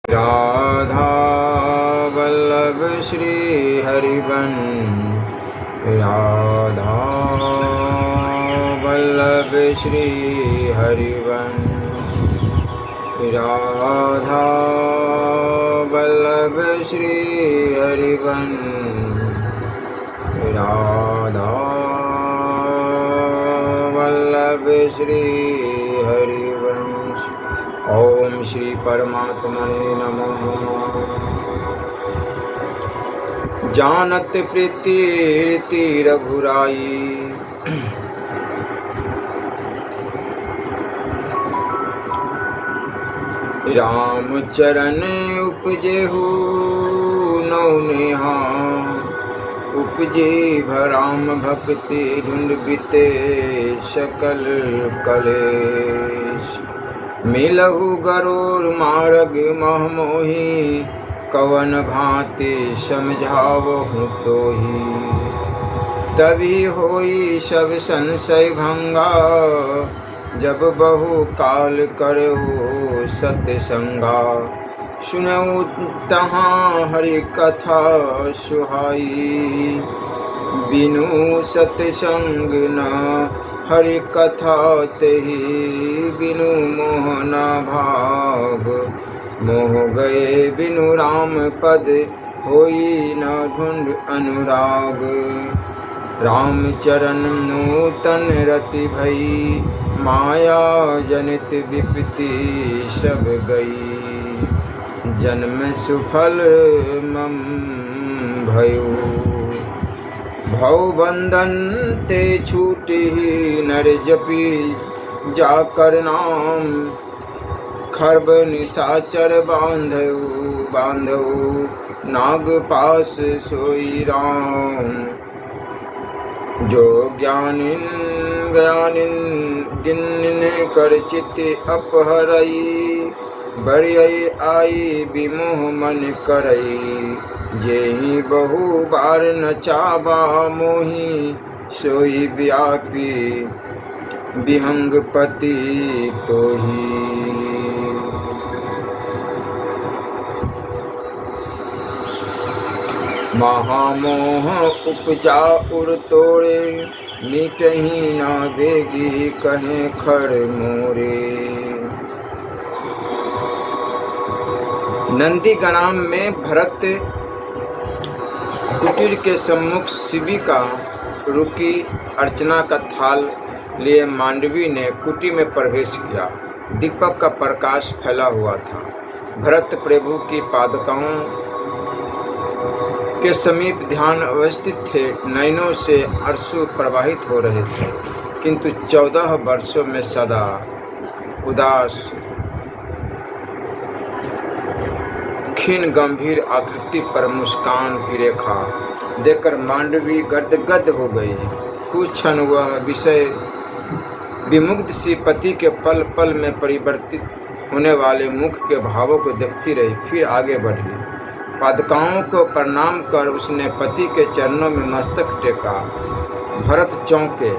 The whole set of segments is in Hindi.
राधा वल्लभ श्री हरिवंश। राधा वल्लभ श्री हरिवंश। राधा वल्लभ श्री हरिवंश। राधा वल्लभ श्री हरिवंश। ओम श्री परमात्मने नमः। जानत प्रीति रघुराई, राम चरण उपजेहु नौ नेहा। उपजे भराम भक्ति ढूंढ बीते सकल कलेश। मिलहु गरुड़ मार्ग महमोही, कवन भांति समझावहु तोही। तभी होई सब संशय भंगा, जब बहु काल करहु सत्संगा। सुनऊ तहाँ हरि कथा सुहाई, बिनु सत्संग न हरि कथा तेहि। बिनु मोह न भाग, मोह गए बिनु राम पद, होई न ढूंढ अनुराग। राम चरण नूतन रति भई, माया जनित विपत्ति सब गई। जन्म सुफल मम भयो, भव बंधन ते छूटी। नर जपी जाकर नाम, खरब निशाचर बांधऊ। नाग पास सोई राम, जो ज्ञानिन गिन कर चित अपहरई। बड़ियई आई विमोह मन करई, जेहि बहु बार नचाबा मोही। सोई व्यापी विहंगपति तोही। महामोह उपजा उर तोड़े, मिटही ना बेगी कहें खर मोरे। नंदीग्राम में भरत कुटीर के सम्मुख शिविका रुकी। अर्चना का थाल लिए मांडवी ने कुटी में प्रवेश किया। दीपक का प्रकाश फैला हुआ था। भरत प्रभु की पादुकाओं के समीप ध्यान अवस्थित थे। नयनों से अश्रु प्रवाहित हो रहे थे, किंतु 14 वर्षों में सदा उदास क्षीण गंभीर आकृति पर मुस्कान की रेखा देखकर मांडवी गदगद हो गई। कुछ क्षण वह विषय विमुग्ध सी पति के पल पल में परिवर्तित होने वाले मुख के भावों को देखती रही, फिर आगे बढ़ी। पादुकाओं को प्रणाम कर उसने पति के चरणों में मस्तक टेका। भरत चौंके,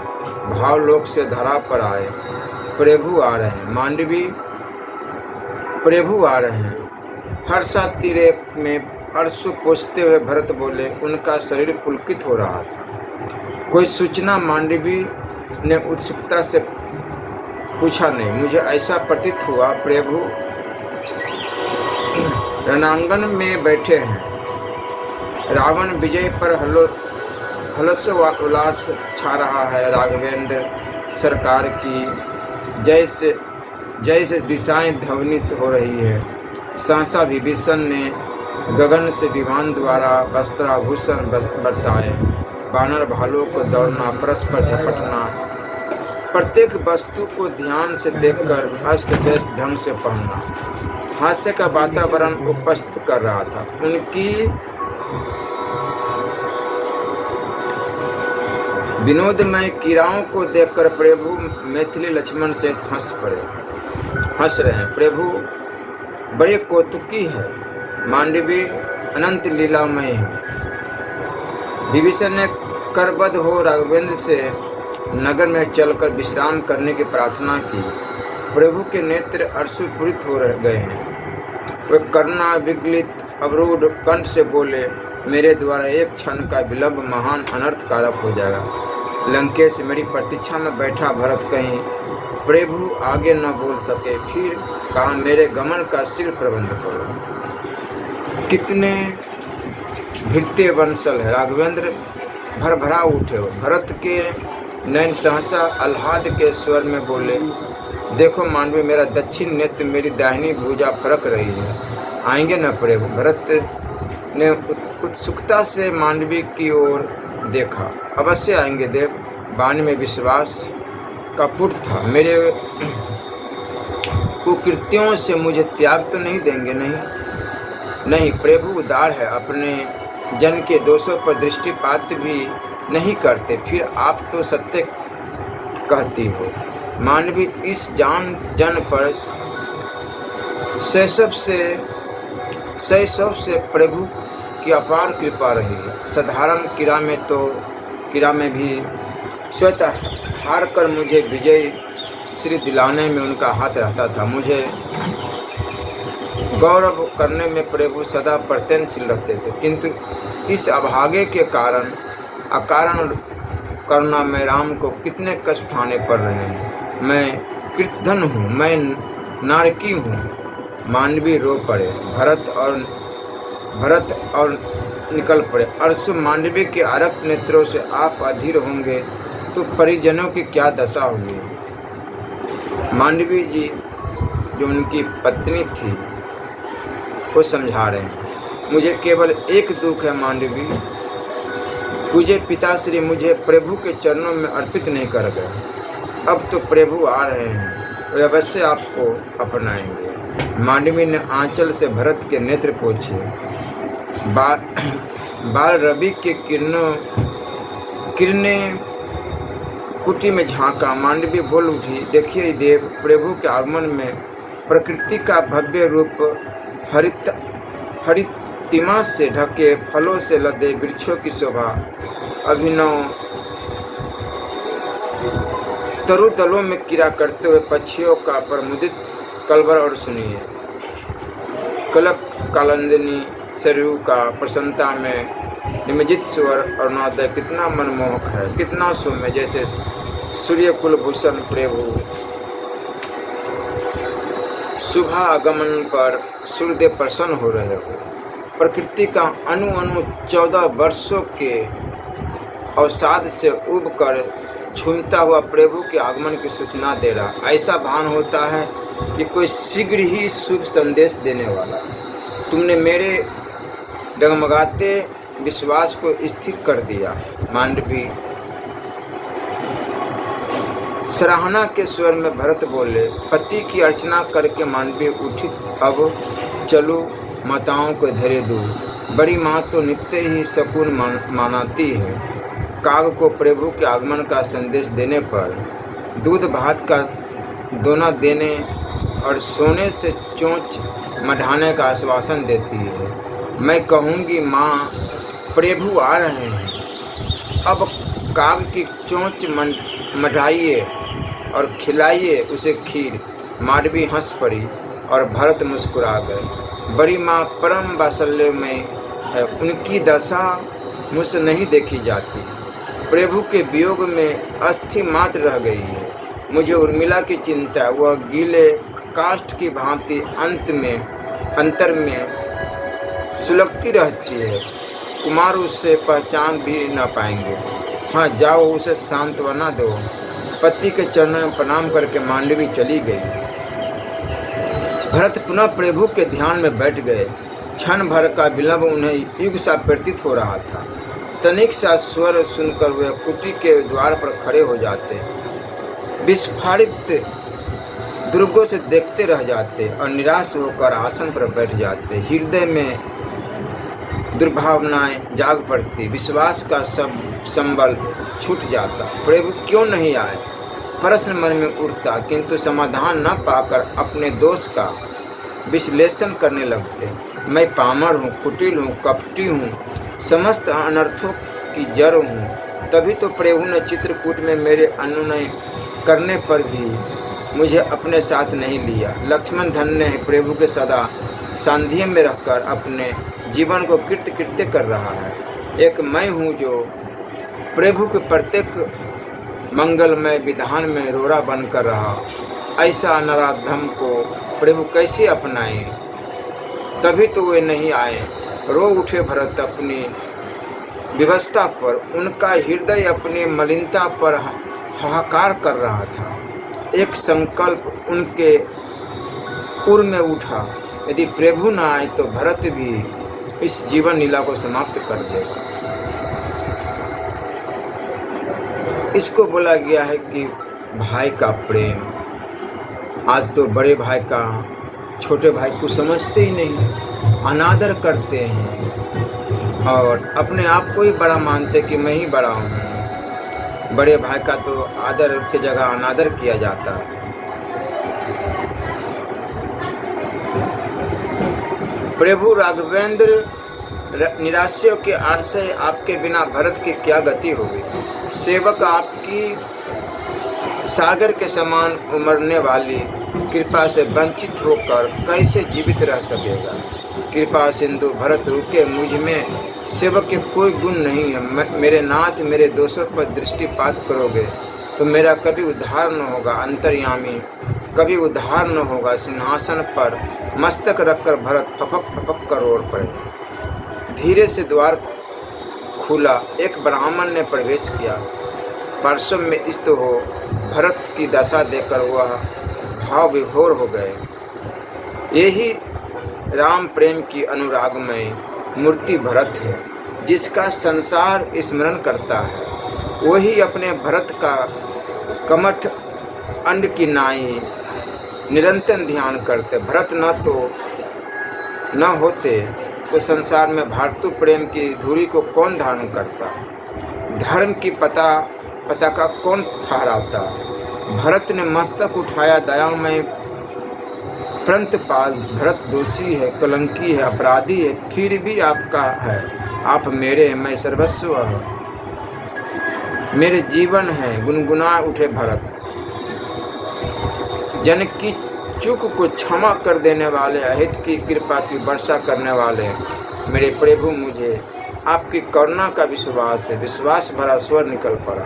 भावलोक से धरा पर आए। प्रभु आ रहे हैं मांडवी, प्रभु आ रहे हैं। हर्षातिरेक में अश्रु पोंछते हुए भरत बोले। उनका शरीर पुलकित हो रहा था। कोई सूचना? मांडवी ने उत्सुकता से पूछा। नहीं, मुझे ऐसा प्रतीत हुआ प्रभु रणांगन में बैठे हैं। रावण विजय पर हर्षोल्लास छा रहा है। राघवेंद्र सरकार की जय से दिशाएं ध्वनित हो रही है। सहसा विभीषण ने गगन से विमान द्वारा वस्त्राभूषण बरसाए। बानर भालू को दौड़ना, परस्पर झपटना, प्रत्येक वस्तु को ध्यान से देखकर अस्त व्यस्त ढंग से पहनना हास्य का वातावरण उपस्थित कर रहा था। उनकी विनोदमय क्रियाओं को देखकर प्रभु मैथिली लक्ष्मण से हंस रहे हैं। प्रभु बड़े कौतुकी है। मांडवी अनंत लीलामय है। विभीषण ने करबद्ध हो राघवेंद्र से नगर में चलकर विश्राम करने की प्रार्थना की। प्रभु के नेत्र अश्रुपूरित हो गए हैं। वे करुणा विगलित अवरूढ़ कंठ से बोले, मेरे द्वारा एक क्षण का विलंब महान अनर्थ कारक हो जाएगा। लंकेश मेरी प्रतीक्षा में बैठा भरत कहीं प्रभु आगे न बोल सके। फिर कहा, मेरे गमन का शीघ्र प्रबंध करो। कितने भिड़ते वंशल है। राघवेंद्र भरभरा उठे। भरत के नयन सहसा आह्लाद के स्वर में बोले, देखो मांडवी, मेरा दक्षिण नेत्र मेरी दाहिनी भुजा फरक रही है, आएंगे न प्रभु? भरत ने उत्सुकता से मांडवी की ओर देखा। अवश्य आएंगे देव। वाणी में विश्वास का पुट था। मेरे कुकृत्यों से मुझे त्याग तो नहीं देंगे? नहीं, प्रभु उदार है, अपने जन के दोषों पर दृष्टिपात भी नहीं करते। फिर आप तो सत्य कहती हो। मानवी, इस जन पर शैशव से प्रभु की अपार कृपा रही है। साधारण किरा में भी स्वतः हार कर मुझे विजय श्री दिलाने में उनका हाथ रहता था। मुझे गौरव करने में प्रभु सदा प्रत्यनशील रहते थे, किंतु इस अभागे के कारण अकारण करुणा में राम को कितने कष्ट उठाने पड़ रहे हैं। मैं कृतधन हूँ, मैं नारकी हूँ। मानवी रो पड़े। भरत और निकल पड़े। अरसु मांडवी के आरक्त नेत्रों से आप अधीर होंगे तो परिजनों की क्या दशा होगी। मांडवी जी जो उनकी पत्नी थी वो समझा रहे हैं, मुझे केवल एक दुख है मांडवी, तुझे पिताश्री मुझे प्रभु के चरणों में अर्पित नहीं कर गए। अब तो प्रभु आ रहे हैं, वे अवश्य आपको अपनाएंगे। मांडवी ने आंचल से भरत के नेत्र पोंछे। बाल रवि के किरणें कुटी में झांका। मांडवी बोल उठी, देखिए देव, प्रभु के आगमन में प्रकृति का भव्य रूप हरितिमा से ढके फलों से लदे वृक्षों की शोभा, अभिनव तरुदलों में क्रीड़ा करते हुए पक्षियों का प्रमुदित कलवर, और सुनिए कलक कालंदिनी सरयू का प्रसन्नता में निमज्जित स्वर और नादय कितना मनमोहक है, कितना सौम्य, जैसे सूर्य कुलभूषण प्रभु सुबह आगमन पर सूर्यदेव प्रसन्न हो रहे हो। प्रकृति का अणु 14 वर्षों के अवसाद से उब कर झूमता हुआ प्रभु के आगमन की सूचना दे रहा। ऐसा भान होता है कि कोई शीघ्र ही शुभ संदेश देने वाला। तुमने मेरे डगमगाते विश्वास को स्थिर कर दिया। मांडवी सराहना के स्वर में भरत बोले। पति की अर्चना करके मांडवी उठी। अब चलो माताओं को धैर्य दो। बड़ी माँ तो नित्य ही शकुन मनाती है। काग को प्रभु के आगमन का संदेश देने पर दूध भात का दोना देने और सोने से चोंच मढ़ाने का आश्वासन देती है। मैं कहूँगी माँ, प्रभु आ रहे हैं, अब काग की चोंच मढ़ाइए और खिलाइए उसे खीर। मांडवी हंस पड़ी और भरत मुस्कुरा गए। बड़ी माँ परम वात्सल्य में है, उनकी दशा मुझसे नहीं देखी जाती। प्रभु के वियोग में अस्थि मात्र रह गई है। मुझे उर्मिला की चिंता, वह गीले काष्ठ की भांति अंतर में सुलगती रहती है। कुमार उससे पहचान भी न पाएंगे। हाँ, जाओ उसे सांत्वना दो। पति के चरणों में प्रणाम करके मांडवी चली गई। भरत पुनः प्रभु के ध्यान में बैठ गए। क्षण भर का विलंब उन्हें युग सा प्रतीत हो रहा था। तनिक सा स्वर सुनकर वे कुटी के द्वार पर खड़े हो जाते, विस्फारित दुर्गों से देखते रह जाते और निराश होकर आसन पर बैठ जाते। हृदय में दुर्भावनाएं जाग पड़ती, विश्वास का सब संबल छूट जाता। प्रभु क्यों नहीं आए, प्रश्न मन में उठता, किंतु समाधान न पाकर अपने दोष का विश्लेषण करने लगते। मैं पामर हूँ, कुटिल हूँ, कपटी हूँ, समस्त अनर्थों की जड़ हूँ। तभी तो प्रभु ने चित्रकूट में मेरे अनुनय करने पर भी मुझे अपने साथ नहीं लिया। लक्ष्मण धन्य है, प्रभु के सदा सांध्य में रहकर अपने जीवन को कृत्य कर रहा है। एक मैं हूँ जो प्रभु के प्रत्येक मंगलमय विधान में रोड़ा बनकर रहा। ऐसा नराधम को प्रभु कैसे अपनाए? तभी तो वे नहीं आए। रो उठे भरत अपनी व्यवस्था पर। उनका हृदय अपनी मलिनता पर हाहाकार कर रहा था। एक संकल्प उनके उर में उठा, यदि प्रभु न आए तो भरत भी इस जीवन लीला को समाप्त कर देगा। इसको बोला गया है कि भाई का प्रेम। आज तो बड़े भाई का छोटे भाई को समझते ही नहीं, अनादर करते हैं और अपने आप को ही बड़ा मानते कि मैं ही बड़ा हूँ। बड़े भाई का तो आदर की जगह अनादर किया जाता है। प्रभु राघवेंद्र निराश्यों के आश्रय, आपके बिना भरत की क्या गति होगी? सेवक आपकी सागर के समान उमड़ने वाली कृपा से वंचित होकर कैसे जीवित रह सकेगा? कृपा सिंधु भरत रुके, मुझ में सेवक के कोई गुण नहीं है। मेरे नाथ, मेरे दोषों पर दृष्टिपात करोगे तो मेरा कभी उद्धार न होगा। अंतर्यामी, कभी उद्धार न होगा। सिंहासन पर मस्तक रखकर भरत फपक फपक कर रोड पड़े। धीरे से द्वार खुला। एक ब्राह्मण ने प्रवेश किया। पार्श्व में स्थित हो भरत की दशा देखकर वह भाव विभोर हो गए। यही राम प्रेम की अनुरागमय मूर्ति भरत है, जिसका संसार स्मरण करता है। वही अपने भरत का कमठ अंड की नाई निरंतर ध्यान करते। भरत न होते तो संसार में भातृ प्रेम की धुरी को कौन धारण करता? धर्म की पताका कौन फहराता? भरत ने मस्तक उठाया। दयामय प्रंतपाल भरत दोषी है, कलंकी है, अपराधी है, फिर भी आपका है। आप मेरे हैं, मैं सर्वस्व है, मेरे जीवन है। गुनगुना उठे भरत। जन की चूक को क्षमा कर देने वाले, अहित की कृपा की वर्षा करने वाले मेरे प्रभु, मुझे आपकी करुणा का विश्वास है। विश्वास भरा स्वर निकल पड़ा।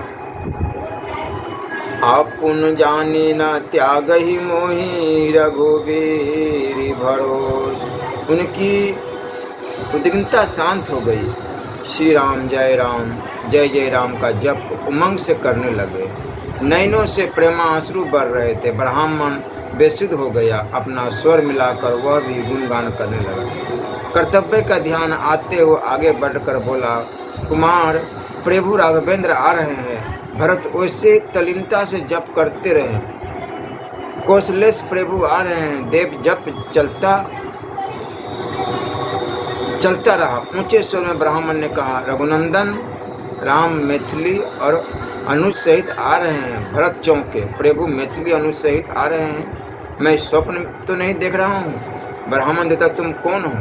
आपुन जानी न त्याग ही मोहि, रघुवीर भरोस। उनकी उद्विग्नता शांत हो गई। श्री राम जय राम का जप उमंग से करने लगे। नैनों से प्रेमाश्रु बर रहे थे। ब्राह्मण बेसुध हो गया। अपना स्वर मिलाकर वह भी गुणगान करने लगा। कर्तव्य का ध्यान आते हुए आगे बढ़कर बोला, कुमार, प्रभु राघवेंद्र आ रहे हैं। भरत वैसे तलीनता से जप करते रहे। कौशलेश प्रभु आ रहे हैं। देव जप चलता रहा। ऊंचे स्वर में ब्राह्मण ने कहा, रघुनंदन राम मैथिली और अनुज सहित आ रहे हैं। भरत चौंके। प्रभु मैथिली अनुज सहित आ रहे हैं? मैं स्वप्न तो नहीं देख रहा हूँ। ब्राह्मण देता, तुम कौन हो?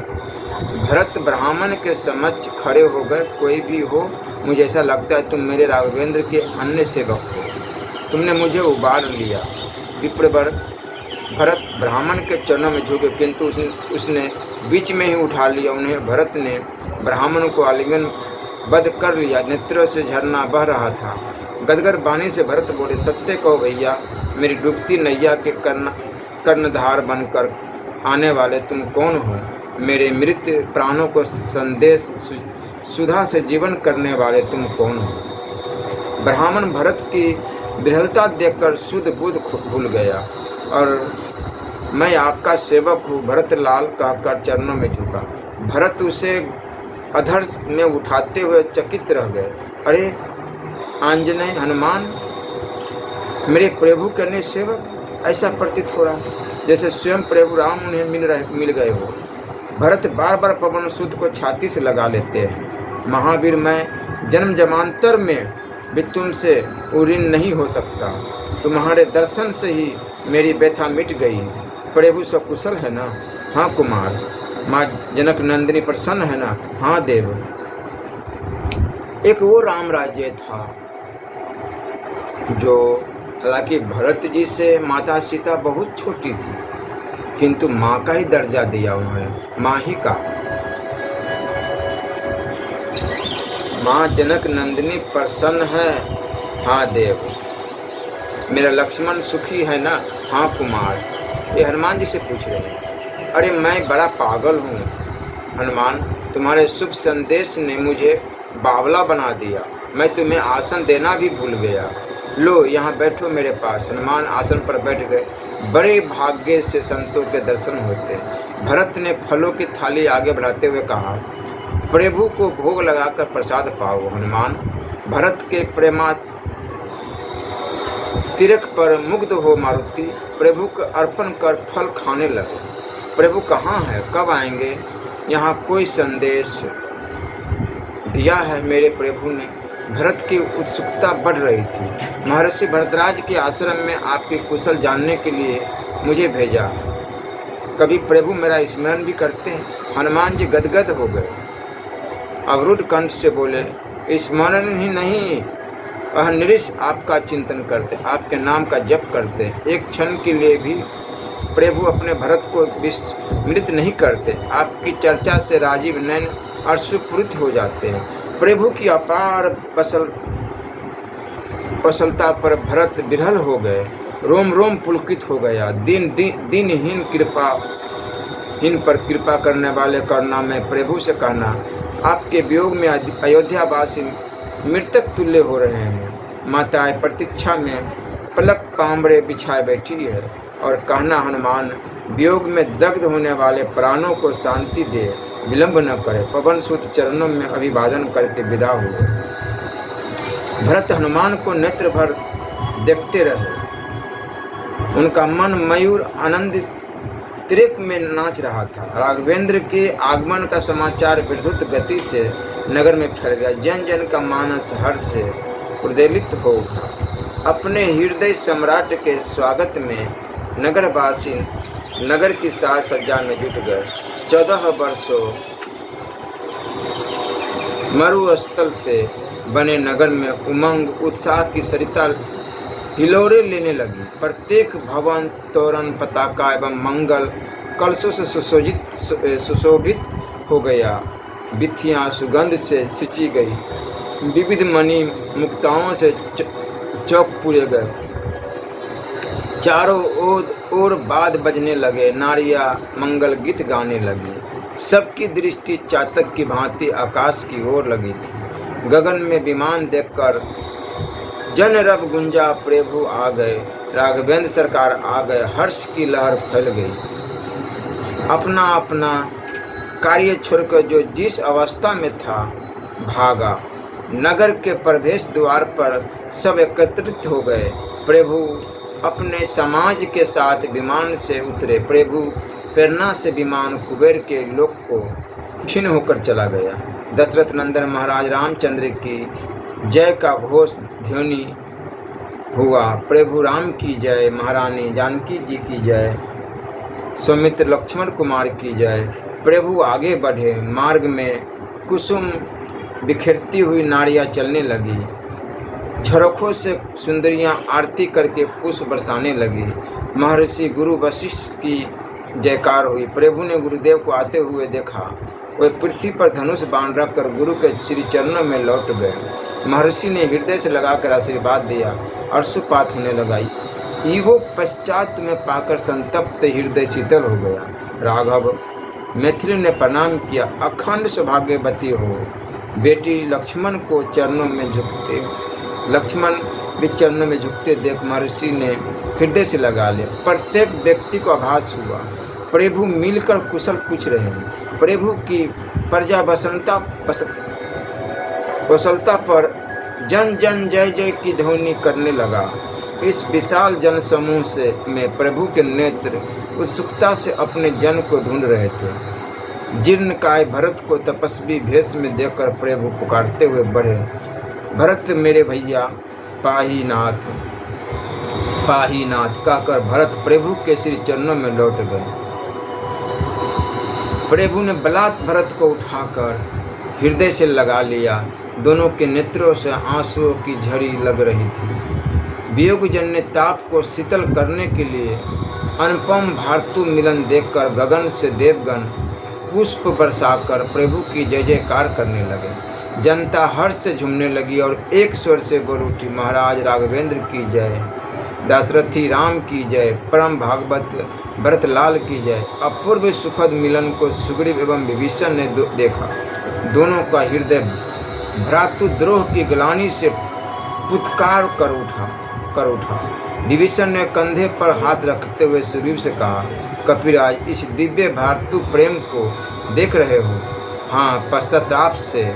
भरत ब्राह्मण के समक्ष खड़े हो गए। कोई भी हो, मुझे ऐसा लगता है तुम मेरे राघवेंद्र के अन्य सेवक हो। तुमने मुझे उबार लिया। विप्रवर भरत ब्राह्मण के चरणों में झुके, किंतु उसने बीच में ही उठा लिया उन्हें। भरत ने ब्राह्मण को आलिंगन बंद कर लिया। नेत्रों से झरना बह रहा था। गदगद वाणी से भरत बोले, सत्य कहो भैया, मेरी डूबती नैया के कर्णधार बनकर आने वाले तुम कौन हो? मेरे मृत प्राणों को संदेश सुधा से जीवन करने वाले तुम कौन हो? ब्राह्मण भरत की विरलता देखकर शुद्ध बुद्ध भूल गया और मैं आपका सेवक हूँ, भरत लाल कहकर चरणों में झुका। भरत उसे अधर में उठाते हुए चकित रह गए। अरे आंजनेय, हनुमान, मेरे प्रभु के अन्य सेवक? ऐसा प्रतीत हो रहा जैसे स्वयं प्रभु राम उन्हें मिल गए हो। भरत बार बार पवन सुत को छाती से लगा लेते हैं। महावीर, मैं जन्म जन्मांतर में भी तुमसे उऋण नहीं हो सकता। तुम्हारे दर्शन से ही मेरी व्यथा मिट गई। प्रभु सकुशल है ना? हाँ कुमार। माँ जनक नंदिनी प्रसन्न है ना? हाँ देव। एक वो राम राज्य था जो, हालांकि भरत जी से माता सीता बहुत छोटी थी, किंतु माँ का ही दर्जा दिया उन्होंने, माँ ही का। माँ जनक नंदिनी प्रसन्न है, हाँ देव। मेरा लक्ष्मण सुखी है ना, हाँ कुमार। ये हनुमान जी से पूछ रहे हैं। अरे मैं बड़ा पागल हूँ हनुमान, तुम्हारे शुभ संदेश ने मुझे बावला बना दिया। मैं तुम्हें आसन देना भी भूल गया। लो यहाँ बैठो मेरे पास। हनुमान आसन पर बैठ गए। बड़े भाग्य से संतों के दर्शन होते। भरत ने फलों की थाली आगे बढ़ाते हुए कहा, प्रभु को भोग लगाकर प्रसाद पाओ। हनुमान भरत के प्रेमा तिरक पर मुग्ध हो मारुति प्रभु को अर्पण कर फल खाने लगे। प्रभु कहाँ है, कब आएंगे? यहाँ कोई संदेश दिया है मेरे प्रभु ने। भरत की उत्सुकता बढ़ रही थी। महर्षि भरतराज के आश्रम में आपकी कुशल जानने के लिए मुझे भेजा। कभी प्रभु मेरा स्मरण भी करते हैं? हनुमान जी गदगद हो गए। अवरुद्ध कंठ से बोले, स्मरण ही नहीं, अहनिश आपका चिंतन करते, आपके नाम का जप करते। एक क्षण के लिए भी प्रभु अपने भरत को विस्मृत नहीं करते। आपकी चर्चा से राजीव नयन अश्रुपूरित हो जाते हैं। प्रभु की अपार पसलता पर भरत विरल हो गए। रोम रोम पुलकित हो गया। दीनहीन पर कृपा करने वाले करुणामय प्रभु से कहना, आपके वियोग में अयोध्यावासी मृतक तुल्य हो रहे हैं। माताएं प्रतीक्षा में पलक कांबड़े बिछाए बैठी है। और कहना, हनुमान वियोग में दग्ध होने वाले प्राणों को शांति दे, विलंब न करे। पवन सुत चरणों में अभिवादन करके विदा हुए। भरत हनुमान को नेत्र भर देखते रहे। उनका मन मयूर आनंद त्रिक में नाच रहा था। राघवेंद्र के आगमन का समाचार विद्युत गति से नगर में फैल गया। जन जन का मानस हर्ष से उद्वेलित हो उठा। अपने हृदय सम्राट के स्वागत में नगरवासी नगर की साज सज्जा में जुट गए। 14 वर्षों मरुस्थल से बने नगर में उमंग उत्साह की सरिता हिलोरे लेने लगी। प्रत्येक भवन तोरण पताका एवं मंगल कलशों से सुशोभित हो गया। बिथियाँ सुगंध से सिंची गई। विविध मणि मुक्ताओं से चौक पूरे गए। चारों ओर बाद बजने लगे। नारियां मंगल गीत गाने लगी। सबकी दृष्टि चातक की भांति आकाश की ओर लगी थी। गगन में विमान देखकर जन रब गुंजा, प्रभु आ गए, राघवेंद्र सरकार आ गए। हर्ष की लहर फैल गई। अपना अपना कार्य छोड़कर जो जिस अवस्था में था भागा। नगर के प्रवेश द्वार पर सब एकत्रित हो गए। प्रभु अपने समाज के साथ विमान से उतरे। प्रभु प्रेरणा से विमान कुबेर के लोक को क्षीण होकर चला गया। दशरथ नंदन महाराज रामचंद्र की जय का घोष ध्वनि हुआ। प्रभु राम की जय, महारानी जानकी जी की जय, सौमित्र लक्ष्मण कुमार की जय। प्रभु आगे बढ़े। मार्ग में कुसुम बिखेरती हुई नारियां चलने लगी। झरोखों से सुंदरियां आरती करके पुष्प बरसाने लगी। महर्षि गुरु वशिष्ठ की जयकार हुई। प्रभु ने गुरुदेव को आते हुए देखा। वे पृथ्वी पर धनुष बाण रखकर गुरु के श्री चरणों में लौट गए। महर्षि ने हृदय से लगाकर आशीर्वाद दिया। अश्रुपात होने लगाई। ईगो पश्चात में पाकर संतप्त हृदय शीतल हो गया। राघव मैथिली ने प्रणाम किया। अखंड सौभाग्यवती हो। बेटी लक्ष्मण को चरणों में झुकते देख महर्षि ने हृदय से लगा लिया। प्रत्येक व्यक्ति को आभास हुआ प्रभु मिलकर कुशल पूछ रहे हैं। प्रभु की प्रजा कुशलता पर जन जन जय जय की ध्वनि करने लगा। इस विशाल जन समूह से में प्रभु के नेत्र उत्सुकता से अपने जन को ढूंढ रहे थे। जीर्णकाय भरत को तपस्वी भेष में देखकर प्रभु पुकारते हुए बढ़े। भरत मेरे भैया, पाही नाथ कहकर भरत प्रभु के श्री चरणों में लौट गए। प्रभु ने बलात् भरत को उठाकर हृदय से लगा लिया। दोनों के नेत्रों से आंसुओं की झड़ी लग रही थी। वियोगजन्य ताप को शीतल करने के लिए अनुपम भारतु मिलन देखकर गगन से देवगण पुष्प बरसाकर प्रभु की जय जयकार करने लगे। जनता हर्ष से झूमने लगी और एक स्वर से बोल उठी, महाराज राघवेंद्र की जय, दाशरथी राम की जय, परम भागवत भरतलाल की जय। अपूर्व सुखद मिलन को सुग्रीव एवं विभीषण ने देखा। दोनों का हृदय भ्रातृद्रोह की ग्लानि से पुत्कार कर उठा। विभीषण ने कंधे पर हाथ रखते हुए सुग्रीव से कहा, कपिराज, इस दिव्य भातृ प्रेम को देख रहे हो? हाँ, पश्चाताप से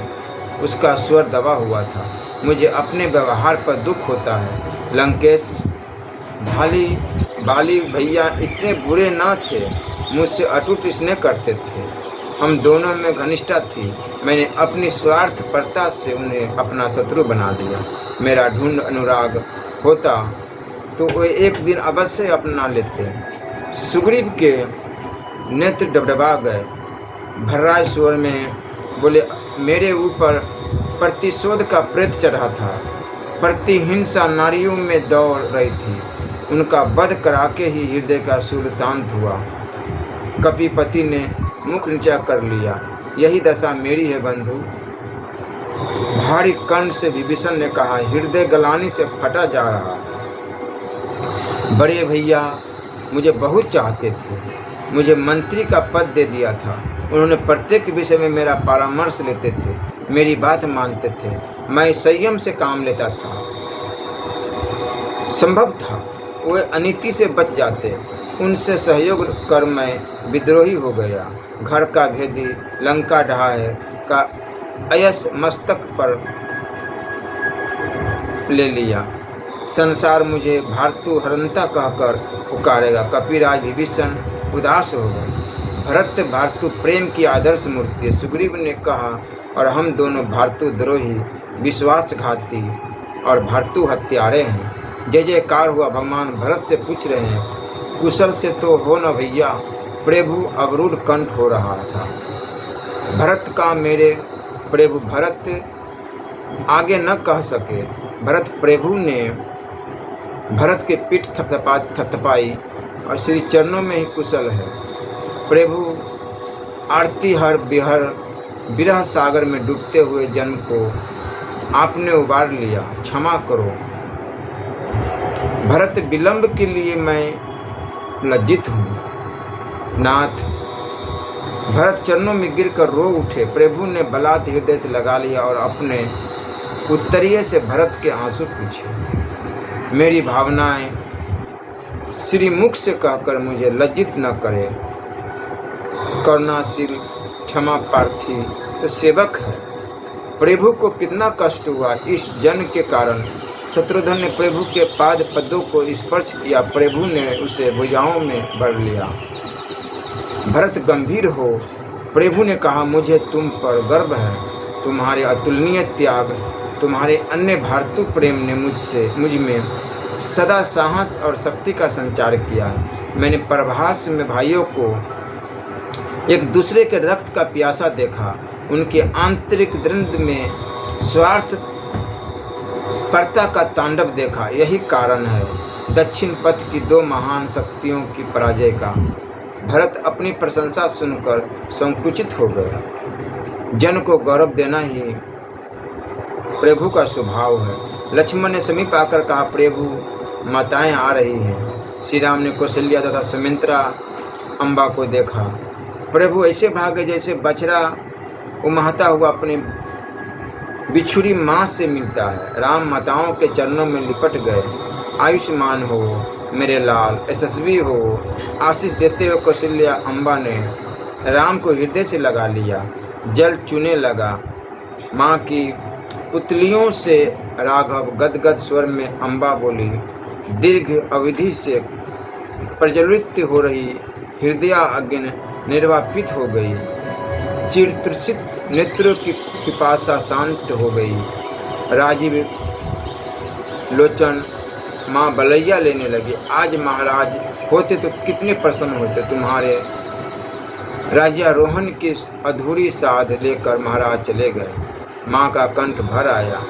उसका स्वर दबा हुआ था। मुझे अपने व्यवहार पर दुख होता है। लंकेश बाली भैया इतने बुरे ना थे, मुझसे अटूट स्नेह करते थे। हम दोनों में घनिष्ठता थी। मैंने अपनी स्वार्थपरता से उन्हें अपना शत्रु बना दिया। मेरा ढूंढ अनुराग होता तो वे एक दिन अवश्य अपना लेते। सुग्रीव के नेत्र डबडबा गए। भर्राए स्वर में बोले, मेरे ऊपर प्रतिशोध का प्रेत चढ़ा था। प्रतिहिंसा नारियों में दौड़ रही थी। उनका वध करा के ही हृदय का सूल शांत हुआ। कपिपति ने मुख नीचा कर लिया। यही दशा मेरी है बंधु। भारी कंठ से विभीषण ने कहा, हृदय गलानी से फटा जा रहा। बड़े भैया मुझे बहुत चाहते थे। मुझे मंत्री का पद दे दिया था। उन्होंने प्रत्येक विषय में मेरा परामर्श लेते थे, मेरी बात मानते थे। मैं संयम से काम लेता था। संभव था वे अनीति से बच जाते। उनसे सहयोग कर मैं विद्रोही हो गया। घर का भेदी लंका ढहा है का अयस मस्तक पर ले लिया। संसार मुझे भारतु हरंता कहकर पुकारेगा। कपिराज विभीषण उदास हो गए। भरत भारतु प्रेम की आदर्श मूर्ति। सुग्रीव ने कहा, और हम दोनों भारतु द्रोही, विश्वासघाती और भारतु हत्यारे हैं। जय जयकार हुआ। भगवान भरत से पूछ रहे हैं, कुशल से तो हो न भैया? प्रभु अवरुद्ध कंठ हो रहा था। भरत का मेरे प्रभु भरत आगे न कह सके। भरत प्रभु ने भरत के पीठ थपथपाई और श्री चरणों में ही कुशल है। प्रभु आरती हर बिरह सागर में डूबते हुए जन को आपने उबार लिया। क्षमा करो भरत, विलंब के लिए मैं लज्जित हूँ। नाथ, भरत चरणों में गिरकर रो उठे। प्रभु ने बलात् हृदय से लगा लिया और अपने उत्तरीय से भरत के आंसू पूछे। मेरी भावनाएं श्रीमुख से कहकर मुझे लज्जित न करे। करुणाशील क्षमा प्रार्थी तो सेवक है। प्रभु को कितना कष्ट हुआ इस जन के कारण। शत्रुघ्न ने प्रभु के पाद पदों को स्पर्श किया। प्रभु ने उसे भुजाओं में भर लिया। भरत गंभीर हो। प्रभु ने कहा, मुझे तुम पर गर्व है। तुम्हारे अतुलनीय त्याग, तुम्हारे अन्य भारतु प्रेम ने मुझ में सदा साहस और शक्ति का संचार किया है। मैंने प्रभास में भाइयों को एक दूसरे के रक्त का प्यासा देखा। उनके आंतरिक द्वंद्व में स्वार्थ कर्ता का तांडव देखा। यही कारण है दक्षिण पथ की दो महान शक्तियों की पराजय का। भरत अपनी प्रशंसा सुनकर संकुचित हो गया। जन को गौरव देना ही प्रभु का स्वभाव है। लक्ष्मण ने समीप आकर कहा, प्रभु माताएं आ रही हैं। श्री राम ने कौशल्या तथा सुमित्रा अम्बा को देखा। प्रभु ऐसे भागे जैसे बछड़ा उमहता हुआ अपनी बिछुड़ी माँ से मिलता है। राम माताओं के चरणों में लिपट गए। आयुष्मान हो मेरे लाल, यशस्वी हो। आशीष देते हुए कौशल्या अम्बा ने राम को हृदय से लगा लिया। जल चूने लगा। माँ की पुतलियों से राघव गदगद स्वर में अम्बा बोली। दीर्घ अवधि से प्रज्वलित हो रही हृदय अग्नि निर्वापित हो गई। चिरतृषित नेत्रों की पिपासा शांत हो गई। राजीव लोचन माँ बलैया लेने लगी। आज महाराज होते तो कितने प्रसन्न होते। तुम्हारे राज्यारोहण की अधूरी साध लेकर महाराज चले गए। माँ का कंठ भर आया।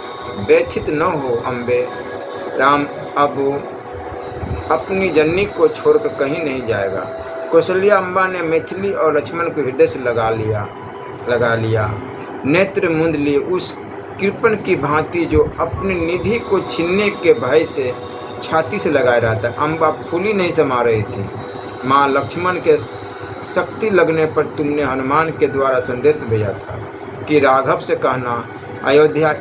व्यथित न हो अम्बे, राम अब अपनी जननी को छोड़कर कहीं नहीं जाएगा। कौशल्या अम्बा ने मैथिली और लक्ष्मण को हृदय से लगा लिया, नेत्र मूंद लिए उस कृपण की भांति जो अपनी निधि को छीनने के भय से छाती से लगाए रहता। अम्बा फूली नहीं समा रही थी। माँ, लक्ष्मण के शक्ति लगने पर तुमने हनुमान के द्वारा संदेश भेजा था कि राघव से कहना अयोध्या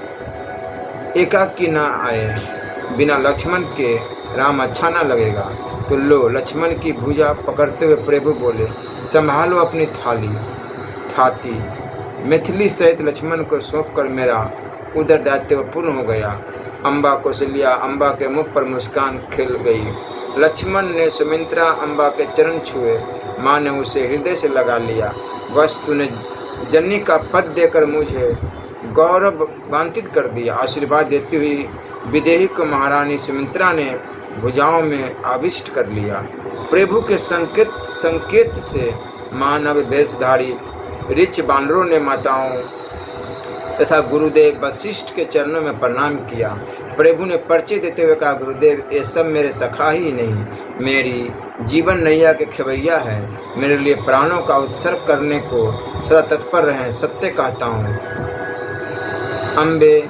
एकाकी न आए, बिना लक्ष्मण के राम अच्छा न लगेगा। तो लो, लक्ष्मण की भुजा पकड़ते हुए प्रभु बोले, संभालो अपनी थाती। मैथिली सहित लक्ष्मण को सौंपकर मेरा उदर दायित्व पूर्ण हो गया। अम्बा कौशल्या अम्बा के मुख पर मुस्कान खिल गई। लक्ष्मण ने सुमित्रा अम्बा के चरण छुए। माँ ने उसे हृदय से लगा लिया। बस तूने जननी का पद देकर मुझे गौरवान्वित कर दिया। आशीर्वाद देती हुई विदेही को महारानी सुमित्रा ने भुजाओं में आविष्ट कर लिया। प्रभु के संकेत से मानव वेशधारी ऋच बानरों ने माताओं तथा गुरुदेव वशिष्ठ के चरणों में प्रणाम किया। प्रभु ने परिचय देते हुए कहा, गुरुदेव, ये सब मेरे सखा ही नहीं, मेरी जीवन नैया के खेवैया है। मेरे लिए प्राणों का उत्सर्ग करने को सदा तत्पर रहें। सत्य कहता हूँ अम्बे,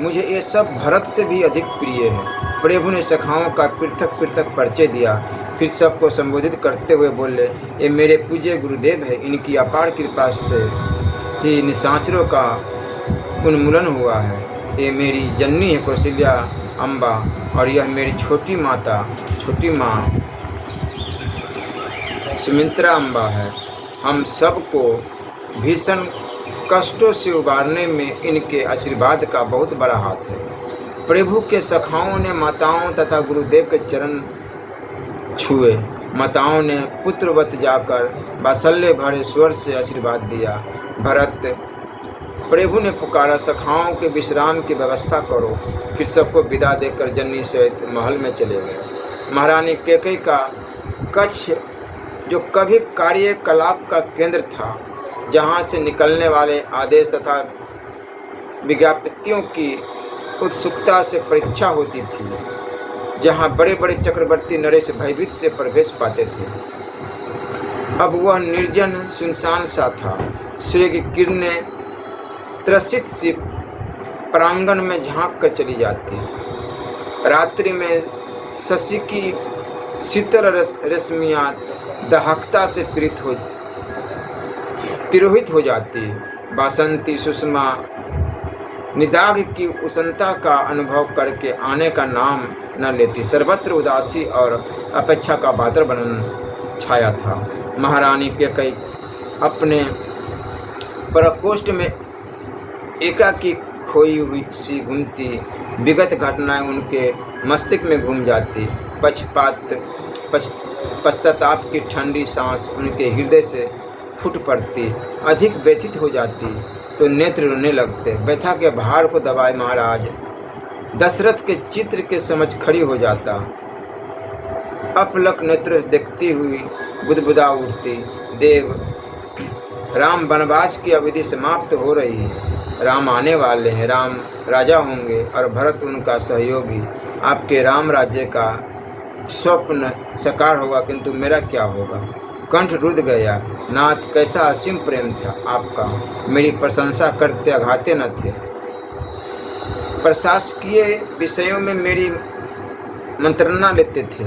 मुझे ये सब भरत से भी अधिक प्रिय है। प्रभु ने सखाओं का पृथक पृथक परिचय दिया, फिर सबको संबोधित करते हुए बोले, ये मेरे पूज्य गुरुदेव है। इनकी अपार कृपा से ही निशाचरों का उन्मूलन हुआ है। ये मेरी जननी है कौशल्या अम्बा, और यह मेरी छोटी माँ सुमित्रा अम्बा है। हम सबको भीषण कष्टों से उबारने में इनके आशीर्वाद का बहुत बड़ा हाथ है। प्रभु के सखाओं ने माताओं तथा गुरुदेव के चरण छुए। माताओं ने पुत्रवत जाकर वात्सल्य भरे स्वर से आशीर्वाद दिया। भरत, प्रभु ने पुकारा, सखाओं के विश्राम की व्यवस्था करो। फिर सबको विदा देकर जननी सहित महल में चले गए। महारानी कैकेयी का कक्ष, जो कभी कार्यकलाप का केंद्र था, जहाँ से निकलने वाले आदेश तथा विज्ञप्तियों की उत्सुकता से परीक्षा होती थी, जहाँ बड़े बड़े चक्रवर्ती नरेश भयभीत से प्रवेश पाते थे, अब वह निर्जन सुनसान सा था। सूर्य की किरणें त्रसित सी प्रांगण में झांक कर चली जाती। रात्रि में शशि की शीतल रश्मियाँ दहकता से तिरोहित हो जाती। बासंती सुषमा निदाघ की उष्णता का अनुभव करके आने का नाम न लेती। सर्वत्र उदासी और अपेक्षा का वातावरण छाया था। महारानी कैकेयी अपने प्रकोष्ठ में एकाकी खोई हुई सी घूमती। विगत घटनाएं उनके मस्तिष्क में घूम जाती। पश्चाताप की ठंडी सांस उनके हृदय से फूट पड़ती। अधिक व्यथित हो जाती तो नेत्र रोने लगते। व्यथा के भार को दबाए महाराज दशरथ के चित्र के समझ खड़ी हो जाता। अपलक नेत्र देखती हुई बुदबुदा उठती, देव, राम वनवास की अवधि समाप्त हो रही है। राम आने वाले हैं, राम राजा होंगे और भरत उनका सहयोगी। आपके राम राज्य का स्वप्न साकार होगा, किंतु मेरा क्या होगा? कंठ रुध गया। नाथ, कैसा असीम प्रेम था आपका। मेरी प्रशंसा करते अघाते न थे। प्रशासकीय विषयों में मेरी मंत्रणा लेते थे।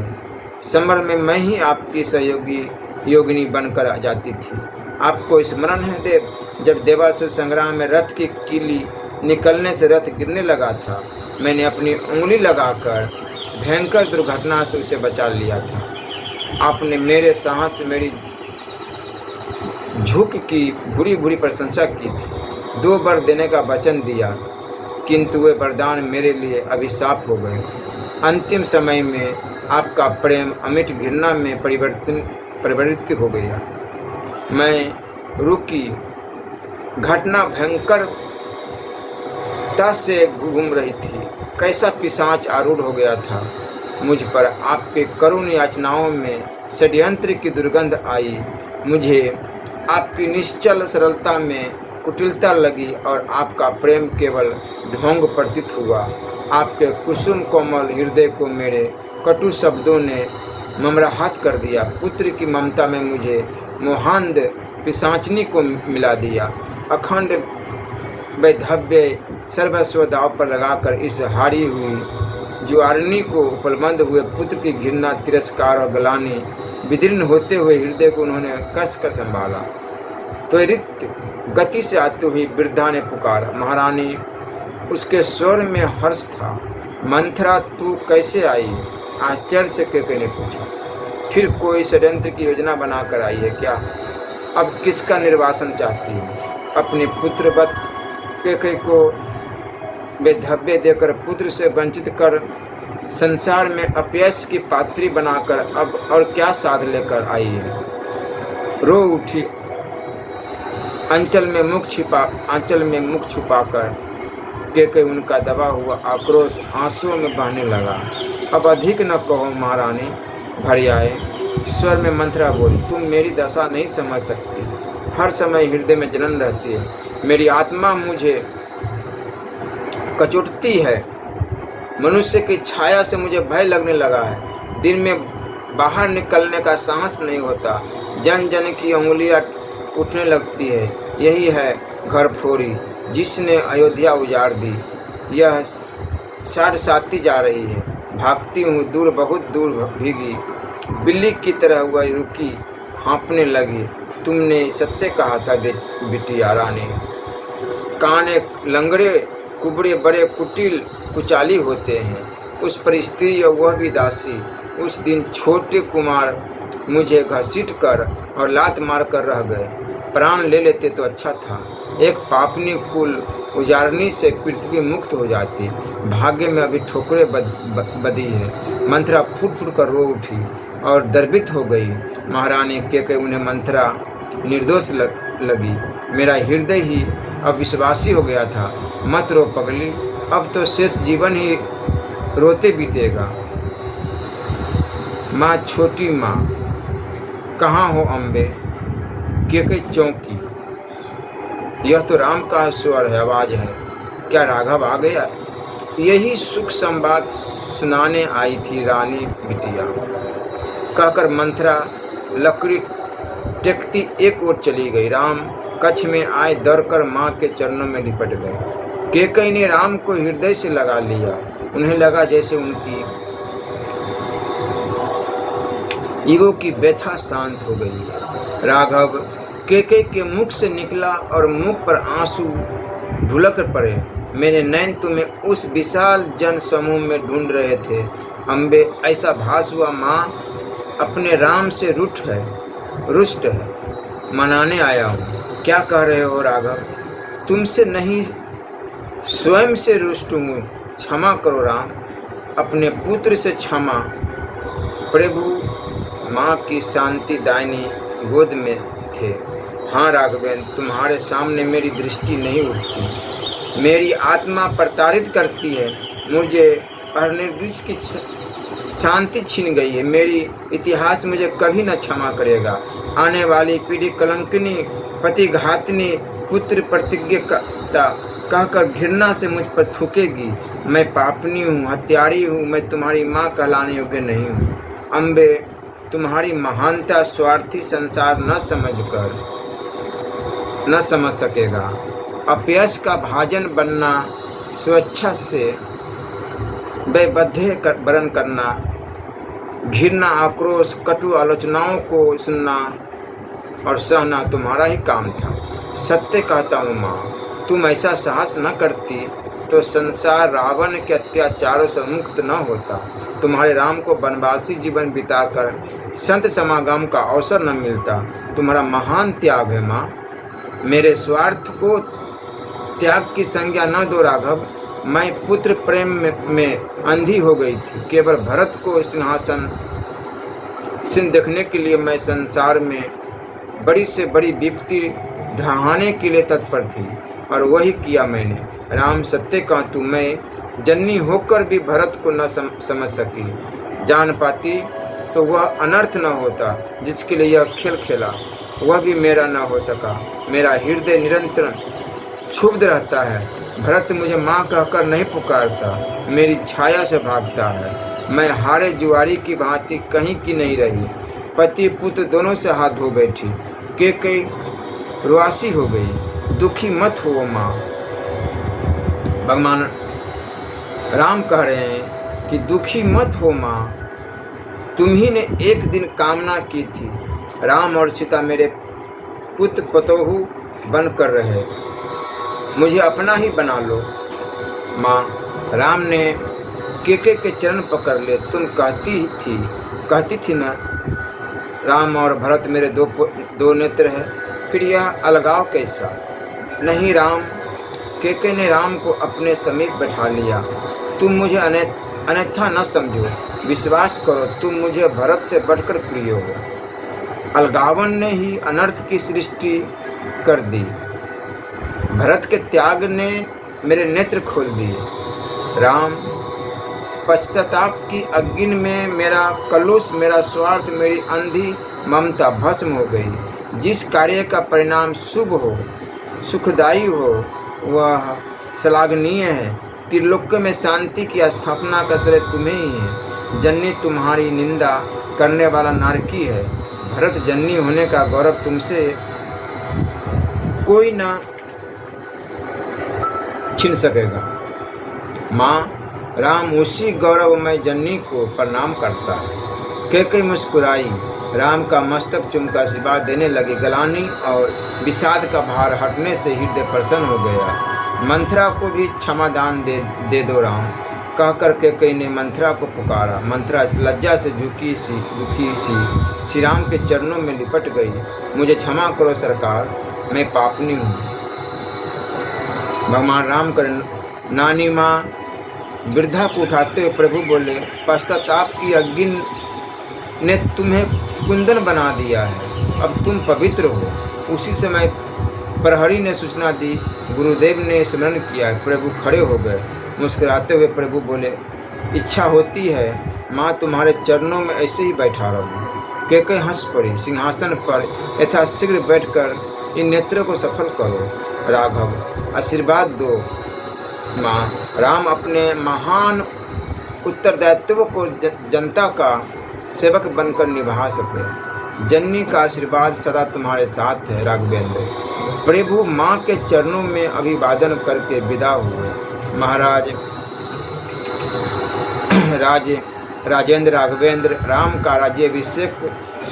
समर में मैं ही आपकी योगिनी बनकर आ जाती थी। आपको स्मरण है देव, जब देवासुर संग्राम में रथ की कीली निकलने से रथ गिरने लगा था, मैंने अपनी उंगली लगाकर भयंकर दुर्घटना से उसे बचा लिया था। आपने मेरे साहस, मेरी झुक की बुरी बुरी प्रशंसा की थी। 2 वर देने का वचन दिया, किंतु वे वरदान मेरे लिए अभिशाप हो गए। अंतिम समय में आपका प्रेम अमिट घृणा में परिवर्तित हो गया। मैं रुकी। घटना भयंकरता से घूम रही थी। कैसा पिशाच आरूढ़ हो गया था मुझ पर। आपके करुण याचनाओं में षड्यंत्र की दुर्गंध आई। मुझे आपकी निश्चल सरलता में कुटिलता लगी और आपका प्रेम केवल ढोंग प्रतीत हुआ। आपके कुसुम कोमल हृदय को मेरे कटु शब्दों ने ममराहत कर दिया। पुत्र की ममता में मुझे मोहांध पिशाचनी को मिला दिया। अखंड वैधव्य सर्वस्व दाव पर लगाकर इस हारी हुई जुआरनी को उपलब्ध हुए पुत्र की घृणा, तिरस्कार और गलानी विदीर्ण होते हुए हृदय को उन्होंने कस कर संभाला। त्वरित गति से आती हुई वृद्धा ने पुकारा। महारानी, उसके स्वर में हर्ष था। मंथरा, तू कैसे आई? आश्चर्य से केकई ने पूछा। फिर कोई षड्यंत्र की योजना बनाकर आई है क्या? अब किसका निर्वासन चाहती है? अपने पुत्रवत केकई को वैधव्य देकर पुत्र से वंचित कर संसार में अपयश की पात्री बनाकर अब और क्या साध लेकर आई है? रो उठी। आंचल में मुख छुपाकर केकई उनका दबा हुआ आक्रोश आंसुओं में बहने लगा। अब अधिक न कहो महारानी, भरियाए स्वर में मंथरा बोली। तुम मेरी दशा नहीं समझ सकती। हर समय हृदय में जलन रहती है। मेरी आत्मा मुझे कचोटती है। मनुष्य की छाया से मुझे भय लगने लगा है। दिन में बाहर निकलने का साहस नहीं होता। जन जन की उंगलियां उठने लगती है। यही है घर फोरी जिसने अयोध्या उजाड़ दी। यह साढ़ साथी जा रही है। भागती हूँ दूर, बहुत दूर भीगी। बिल्ली की तरह वह रुकी, हाँपने लगी। तुमने सत्य कहा था बिटिया रानी। काने लंगड़े कुबड़े बड़े कुटिल कुचाली होते हैं। उस पर स्त्री और वह भी दासी। उस दिन छोटे कुमार मुझे घसीट कर और लात मार कर रह गए। प्राण ले लेते तो अच्छा था। एक पापनी कुल उजारनी से पृथ्वी मुक्त हो जाती। भाग्य में अभी ठोकरें बदी है। मंथरा फूट फूट कर रो उठी और दर्पित हो गई। महारानी केकई उन्हें मंथरा निर्दोष लगी। मेरा हृदय ही अविश्वासी हो गया था। मत रो पगली, अब तो शेष जीवन ही रोते बीतेगा। माँ, छोटी माँ, कहाँ हो अम्बे? केकई चौंकी। यह तो राम का स्वर है, आवाज है। क्या राघव आ गया? यही सुख संवाद सुनाने आई थी रानी बिटिया, कहकर मंथरा लकड़ी टेकती एक ओर चली गई। राम कच्छ में आए दौड़कर माँ के चरणों में लिपट गए। केकई ने राम को हृदय से लगा लिया। उन्हें लगा जैसे उनकी ईगो की व्यथा शांत हो गई। राघव केकई के मुख से निकला और मुख पर आंसू ढुलक पड़े। मेरे नैन तुम्हें उस विशाल जन समूह में ढूंढ रहे थे अम्बे। ऐसा भास हुआ माँ अपने राम से रुष्ट है। मनाने आया हूँ। क्या कह रहे हो राघव? तुमसे नहीं, स्वयं से रुष्ट हूँ। क्षमा करो राम, अपने पुत्र से क्षमा। प्रभु माँ की शांति दायनी गोद में थे। हाँ राघवेन, तुम्हारे सामने मेरी दृष्टि नहीं उठती। मेरी आत्मा प्रताड़ित करती है। मुझे अनिर्दिष्ट की शांति छीन गई है। मेरी इतिहास मुझे कभी न क्षमा करेगा। आने वाली पीढ़ी कलंकिनी, पतिघातनी, पुत्र प्रतिज्ञता कहकर घृणा से मुझ पर थूकेगी। मैं पापनी हूँ, हत्यारी हूँ। मैं तुम्हारी माँ कहलाने योग्य नहीं हूँ। अम्बे, तुम्हारी महानता स्वार्थी संसार न समझ सकेगा। अपयश का भाजन बनना, स्वेच्छा से वैबद्ध वरण करना, घृणा, आक्रोश, कटु आलोचनाओं को सुनना और सहना तुम्हारा ही काम था। सत्य कहता हूँ माँ, तुम ऐसा साहस न करती तो संसार रावण के अत्याचारों से मुक्त न होता। तुम्हारे राम को वनवासी जीवन बिताकर संत समागम का अवसर न मिलता। तुम्हारा महान त्याग है माँ। मेरे स्वार्थ को त्याग की संज्ञा न दो राघव। मैं पुत्र प्रेम में अंधी हो गई थी। केवल भरत को सिंहासन देखने के लिए मैं संसार में बड़ी से बड़ी विपत्ति ढहाने के लिए तत्पर थी और वही किया मैंने। राम, सत्य कहूँ, मैं जननी होकर भी भरत को न समझ सकी। जान पाती तो वह अनर्थ न होता जिसके लिए यह खेल खेला। वह भी मेरा न हो सका। मेरा हृदय निरंतर क्षुब्ध रहता है। भरत मुझे माँ कहकर नहीं पुकारता, मेरी छाया से भागता है। मैं हारे जुआरी की भांति कहीं की नहीं रही। पति पुत्र दोनों से हाथ धो बैठी। कई रुआसी हो गई। दुखी मत हो माँ। भगवान राम कह रहे हैं कि दुखी मत हो माँ, तुम्ही ने एक दिन कामना की थी राम और सीता मेरे पुत्र पतोहू बन कर रहे, मुझे अपना ही बना लो। माँ, राम ने केके के चरण पकड़ ले। तुम कहती थी ना, राम और भरत मेरे दो नेत्र है, फिर यह अलगाव कैसा? नहीं राम, केके ने राम को अपने समीप बैठा लिया। तुम मुझे अन्यथा न समझो, विश्वास करो, तुम मुझे भरत से बढ़कर प्रिय हो। अलगावन ने ही अनर्थ की सृष्टि कर दी। भरत के त्याग ने मेरे नेत्र खोल दिए। राम, पश्चाताप की अग्नि में मेरा कलुष, मेरा स्वार्थ, मेरी अंधी ममता भस्म हो गई। जिस कार्य का परिणाम शुभ हो, सुखदायी हो, वह श्लाघनीय है। त्रिलोक्य में शांति की स्थापना का श्रेय तुम्हें ही है। जननी तुम्हारी निंदा करने वाला नारकी है। भरत जननी होने का गौरव तुमसे कोई ना छीन सकेगा। माँ, राम उसी गौरवमय जननी को प्रणाम करता है। केकई मुस्कुराई, राम का मस्तक चुमकर आशीर्वाद देने लगी। गलानी और विषाद का भार हटने से हृदय प्रसन्न हो गया। मंथरा को भी क्षमादान दे दो राम, कहकर केकई ने मंथरा को पुकारा। मंथरा लज्जा से दुखी सी श्री राम के चरणों में लिपट गई। मुझे क्षमा करो सरकार, मैं पापनी हूँ। भगवान राम कर नानी माँ वृद्धा को उठाते हुए प्रभु बोले, पश्चाताप की अग्नि ने तुम्हें कुंदन बना दिया है, अब तुम पवित्र हो। उसी समय प्रहरी ने सूचना दी। गुरुदेव ने स्मरण किया। प्रभु खड़े हो गए। मुस्कुराते हुए प्रभु बोले, इच्छा होती है माँ तुम्हारे चरणों में ऐसे ही बैठा रहूं। केकई हंस पड़ी। सिंहासन पर यथाशीघ्र बैठकर इन नेत्रों को सफल करो। राघव, आशीर्वाद दो माँ, राम अपने महान उत्तरदायित्व को जनता का सेवक बनकर निभा सके। जननी का आशीर्वाद सदा तुम्हारे साथ है। राघवेंद्र प्रभु माँ के चरणों में अभिवादन करके विदा हुए। महाराज राजेंद्र राघवेंद्र राम का राज्याभिषेक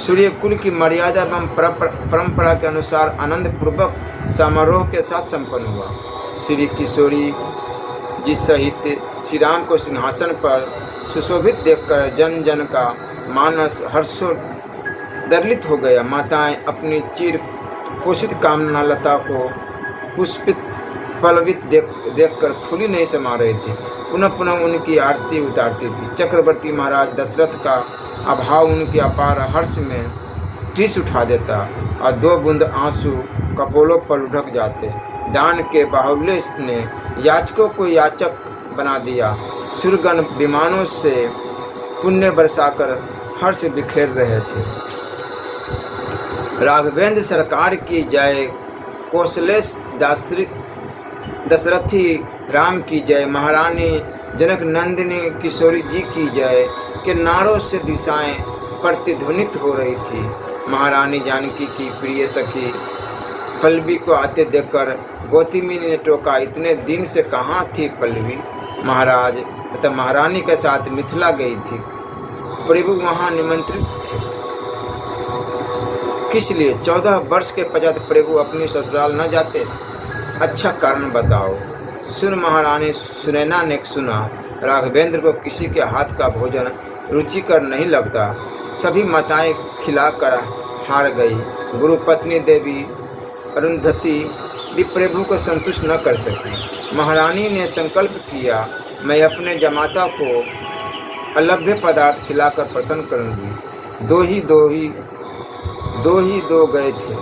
सूर्य कुल की मर्यादा एवं परंपरा के अनुसार आनंद पूर्वक समारोह के साथ संपन्न हुआ। श्री किशोरी जी सहित श्री राम को सिंहासन पर सुशोभित देखकर जन जन का मानस हर्षोद्दलित हो गया। माताएं अपनी चिर पोषित कामना लता को पुष्पित पल्लवित देखकर फूली नहीं समा रही थी। पुनः पुनः उनकी आरती उतारती थी। चक्रवर्ती महाराज दशरथ का अभाव उनके अपार हर्ष में टीस उठा देता और दो बूंद आंसू कपोलों पर लुढ़क जाते। दान के बाहुल्य ने याचकों को याचक बना दिया। सुरगण विमानों से पुण्य बरसाकर हर्ष बिखेर रहे थे। राघवेंद्र सरकार की जय। कौशलेश दशरथी राम की जय। महारानी जनक नंदिनी किशोरी जी की जय के नारों से दिशाएं प्रतिध्वनित हो रही थी। महारानी जानकी की प्रिय सखी पल्लवी को आते देखकर गौतमी ने टोका, इतने दिन से कहाँ थी पल्लवी? महाराज तथा महारानी के साथ मिथिला गई थी। प्रभु वहाँ निमंत्रित थे। किस लिए? 14 वर्ष के पश्चात प्रभु अपनी ससुराल न जाते? अच्छा कारण बताओ। सुन महारानी सुनैना ने सुना, राघवेंद्र को किसी के हाथ का भोजन रुचिकर नहीं लगता। सभी माताएं खिलाकर हार गई। गुरु पत्नी देवी अरुंधति भी प्रभु को संतुष्ट न कर सकी। महारानी ने संकल्प किया, मैं अपने जमाता को अलभ्य पदार्थ खिलाकर प्रसन्न करूंगी। दो गए थे,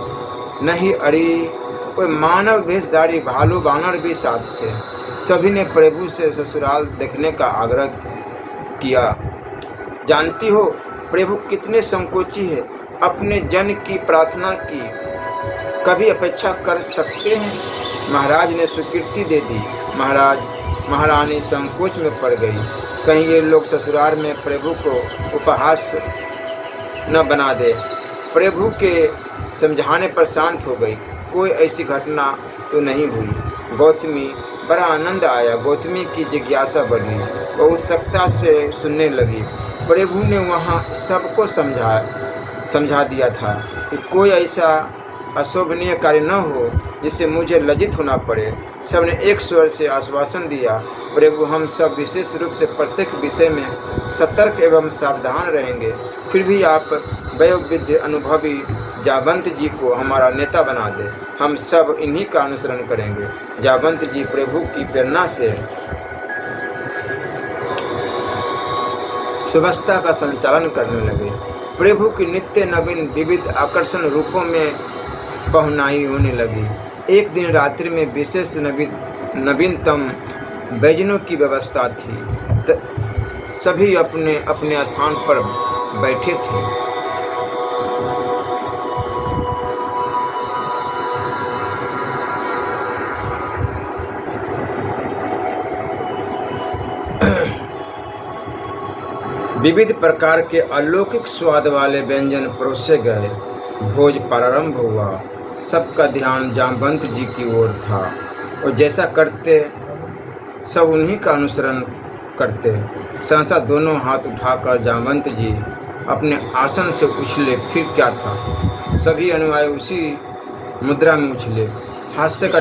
नहीं अड़ी कोई मानव भेषधारी भालू बानर भी साथ थे। सभी ने प्रभु से ससुराल देखने का आग्रह किया। जानती हो प्रभु कितने संकोची है, अपने जन की प्रार्थना की कभी अपेक्षा कर सकते हैं? महाराज ने स्वीकृति दे दी। महारानी संकोच में पड़ गई। कहीं ये लोग ससुराल में प्रभु को उपहास न बना दे। प्रभु के समझाने पर शांत हो गई। कोई ऐसी घटना तो नहीं हुई। गौतमी बड़ा आनंद आया। गौतमी की जिज्ञासा बढ़ी। वह उत्सुकता से सुनने लगी। प्रभु ने वहाँ सबको समझा दिया था कि कोई ऐसा अशोभनीय कार्य न हो जिससे मुझे लज्जित होना पड़े। सबने एक स्वर से आश्वासन दिया, प्रभु हम सब विशेष रूप से प्रत्येक विषय में सतर्क एवं सावधान रहेंगे। फिर भी आप वयोवृद्ध अनुभवी जावंत जी को हमारा नेता बना दे। हम सब इन्हीं का अनुसरण करेंगे। जावंत जी प्रभु की प्रेरणा से सुव्यवस्था का संचालन करने लगे। प्रभु की नित्य नवीन विविध आकर्षण रूपों में पहुनाई होने लगी। एक दिन रात्रि में विशेष नवीनतम व्यंजनों की व्यवस्था थी। सभी अपने अपने स्थान पर बैठे थे। विविध प्रकार के अलौकिक स्वाद वाले व्यंजन परोसे गए। भोज प्रारंभ हुआ। सबका ध्यान जामवंत जी की ओर था और जैसा करते सब उन्हीं का अनुसरण करते। सहसा दोनों हाथ उठाकर जामवंत जी अपने आसन से उछले। फिर क्या था, सभी अनुयायी उसी मुद्रा में उछले। हास्य का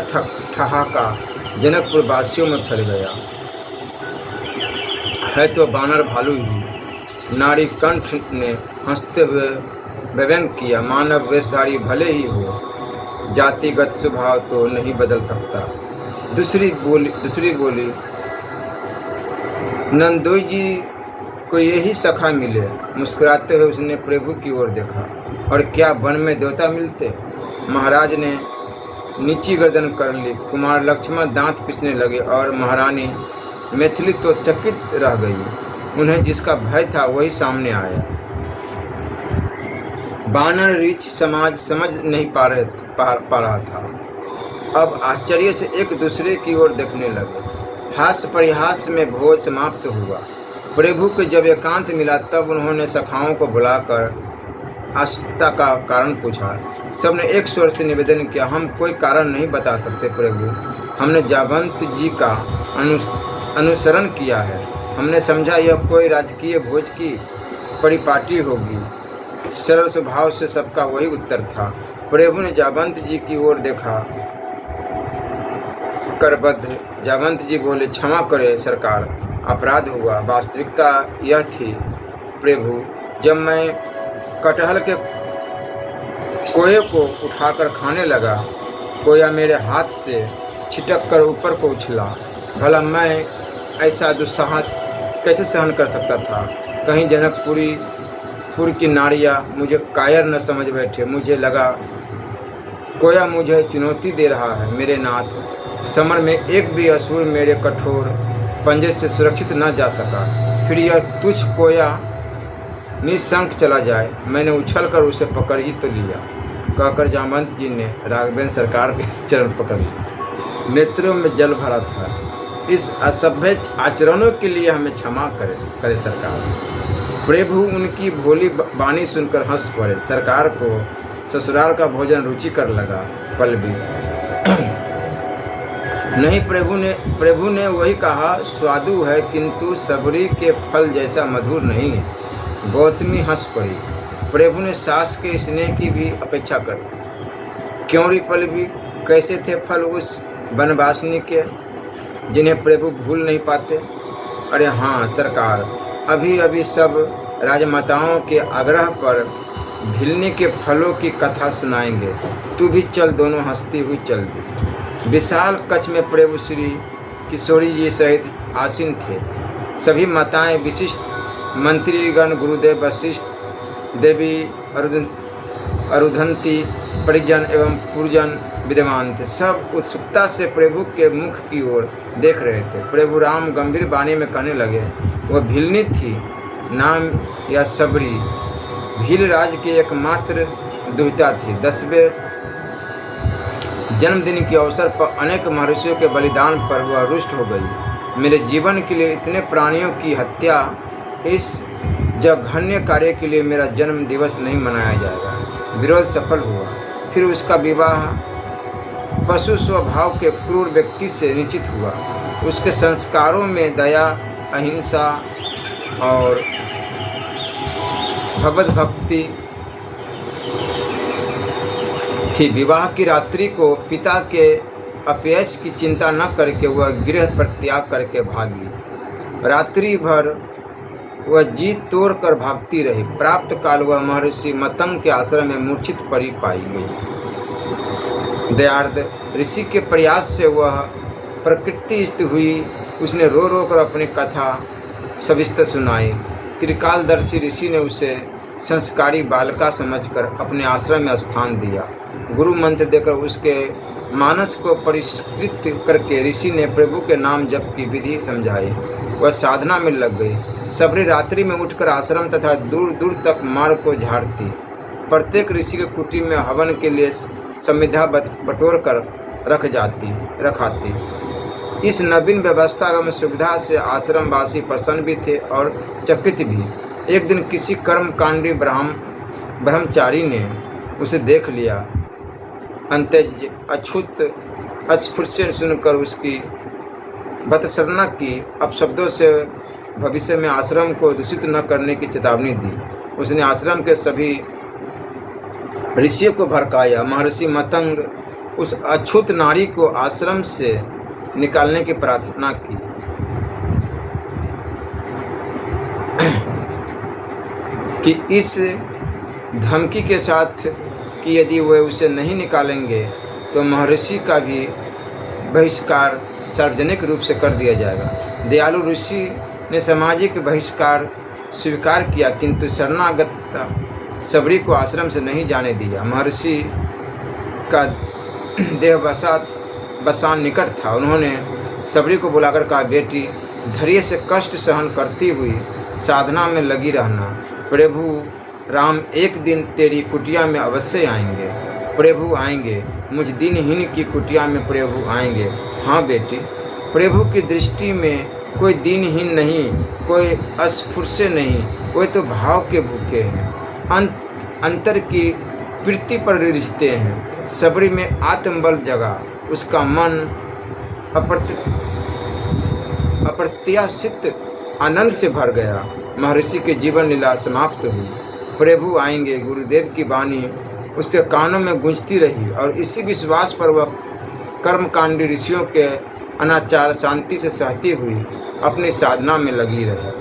ठहाका जनकपुर वासियों में फैल गया। है तो बानर भालू ही। नारी कंठ ने हंसते हुए व्यंग किया, मानव वेशधारी भले ही हो, जातिगत स्वभाव तो नहीं बदल सकता। दूसरी बोली नंदोई जी को यही सखा मिले। मुस्कुराते हुए उसने प्रभु की ओर देखा। और क्या वन में देवता मिलते? महाराज ने नीची गर्दन कर ली। कुमार लक्ष्मण दांत पिसने लगे और महारानी मैथिली तो चकित रह गई। उन्हें जिसका भय था वही सामने आया। बानर रीछ समाज समझ नहीं पा रहा था। अब आश्चर्य से एक दूसरे की ओर देखने लगे। हास्य परिहास में भोज समाप्त हुआ। प्रभु को जब एकांत मिला तब उन्होंने सखाओं को बुलाकर आस्था का कारण पूछा। सबने एक स्वर से निवेदन किया, हम कोई कारण नहीं बता सकते प्रभु। हमने जावंत जी का अनुसरण किया है। हमने समझा यह कोई राजकीय भोज की परिपाटी होगी। सरल स्वभाव से सबका वही उत्तर था। प्रभु ने जावंत जी की ओर देखा करबद्ध। जावंत जी बोले, क्षमा करें सरकार, अपराध हुआ। वास्तविकता यह थी प्रभु, जब मैं कटहल के कोये को उठाकर खाने लगा, कोया मेरे हाथ से छिटक कर ऊपर को उछला। भला मैं ऐसा दुस्साहस कैसे सहन कर सकता था? कहीं जनकपुर की नारियां मुझे कायर न समझ बैठे। मुझे लगा कोया मुझे चुनौती दे रहा है। मेरे नाथ, समर में एक भी असुर मेरे कठोर पंजे से सुरक्षित न जा सका। फिर यह तुच्छ कोया निशंक चला जाए। मैंने उछलकर उसे पकड़ ही तो लिया, कहकर जामवंत जी ने राघवेंद्र सरकार के चरण पकड़ लिए। नेत्रों में जल भरा था। इस असभ्य आचरणों के लिए हमें क्षमा करे सरकार। प्रभु उनकी भोली वाणी सुनकर हंस पड़े। सरकार को ससुराल का भोजन रुचिकर लगा। पल भी नहीं, प्रभु ने वही कहा, स्वादु है किंतु सबरी के फल जैसा मधुर नहीं है। गौतमी हंस पड़ी। प्रभु ने सास के स्नेह की भी अपेक्षा कर। क्यों री पल भी? कैसे थे फल उस वनवासिनी के जिन्हें प्रभु भूल नहीं पाते? अरे हाँ सरकार, अभी सब राजमाताओं के आग्रह पर भिलनी के फलों की कथा सुनाएंगे। तू भी चल। दोनों हंसती हुई चल दी। विशाल कक्ष में प्रभु श्री किशोरी जी सहित आसीन थे। सभी माताएं, विशिष्ट मंत्रीगण, गुरुदेव वशिष्ठ, देवी अरुधंती, परिजन एवं पुरजन विद्यमान थे। सब उत्सुकता से प्रभु के मुख की ओर देख रहे थे। प्रभु राम गंभीर वाणी में कहने लगे, वह भिलनी थी, नाम या सबरी, भील राज की एकमात्र दुहिता थी। 10वें जन्मदिन के अवसर पर अनेक महर्षियों के बलिदान पर वह रुष्ट हो गई। मेरे जीवन के लिए इतने प्राणियों की हत्या, इस जघन्य कार्य के लिए मेरा जन्म दिवस नहीं मनाया जाएगा। विरोध सफल हुआ। फिर उसका विवाह पशु स्वभाव के क्रूर व्यक्ति से निश्चित हुआ। उसके संस्कारों में दया, अहिंसा और भगवत भक्ति थी। विवाह की रात्रि को पिता के अपयश की चिंता न करके वह गृह पर त्याग करके भागी। रात्रि भर वह जीत तोड़ कर भागती रही। प्राप्त काल वह महर्षि मतंग के आश्रम में मूर्छित पड़ी पाई गई। दयार्द ऋषि के प्रयास से वह प्रकृतिस्थ हुई। उसने रो रो कर अपनी कथा सविस्तर सुनाई। त्रिकालदर्शी ऋषि ने उसे संस्कारी बालिका समझकर अपने आश्रम में स्थान दिया। गुरु मंत्र देकर उसके मानस को परिष्कृत करके ऋषि ने प्रभु के नाम जप की विधि समझाई। वह साधना में लग गई। सबरी रात्रि में उठकर आश्रम तथा दूर दूर तक मार्ग को झाड़ती। प्रत्येक ऋषि के कुटी में हवन के लिए समिधा बटोर कर रखाती। इस नवीन व्यवस्था एवं सुविधा से आश्रमवासी प्रसन्न भी थे और चकित भी। एक दिन किसी कर्मकांडी ब्रह्मचारी ने उसे देख लिया। अंतज अछूत अस्फुट से सुनकर उसकी भत्सना की। अपशब्दों से भविष्य में आश्रम को दूषित न करने की चेतावनी दी। उसने आश्रम के सभी ऋषियों को भड़काया। महर्षि मतंग उस अछूत नारी को आश्रम से निकालने की प्रार्थना की। कि इस धमकी के साथ कि यदि वे उसे नहीं निकालेंगे तो महर्षि का भी बहिष्कार सार्वजनिक रूप से कर दिया जाएगा। दयालु ऋषि ने सामाजिक बहिष्कार स्वीकार किया, किंतु शरणागत सबरी को आश्रम से नहीं जाने दिया। महर्षि का देहवसान निकट था। उन्होंने सबरी को बुलाकर कहा, बेटी, धैर्य से कष्ट सहन करती हुई साधना में लगी रहना। प्रभु राम एक दिन तेरी कुटिया में अवश्य आएंगे। प्रभु आएंगे, मुझ दिनहीन की कुटिया में प्रभु आएंगे। हाँ बेटी, प्रभु की दृष्टि में कोई दिनहीन नहीं, कोई अस्फुट नहीं, कोई तो भाव के भूखे हैं, अंतर की प्रीति पर रिश्ते हैं। सबरी में आत्मबल जगा। उसका मन अप्रत्याशित आनंद से भर गया। महर्षि की जीवन लीला समाप्त हुई। प्रभु आएंगे, गुरुदेव की वाणी उसके कानों में गूंजती रही और इसी विश्वास पर वह कर्मकांडी ऋषियों के अनाचार शांति से सहती हुई अपनी साधना में लगी रही।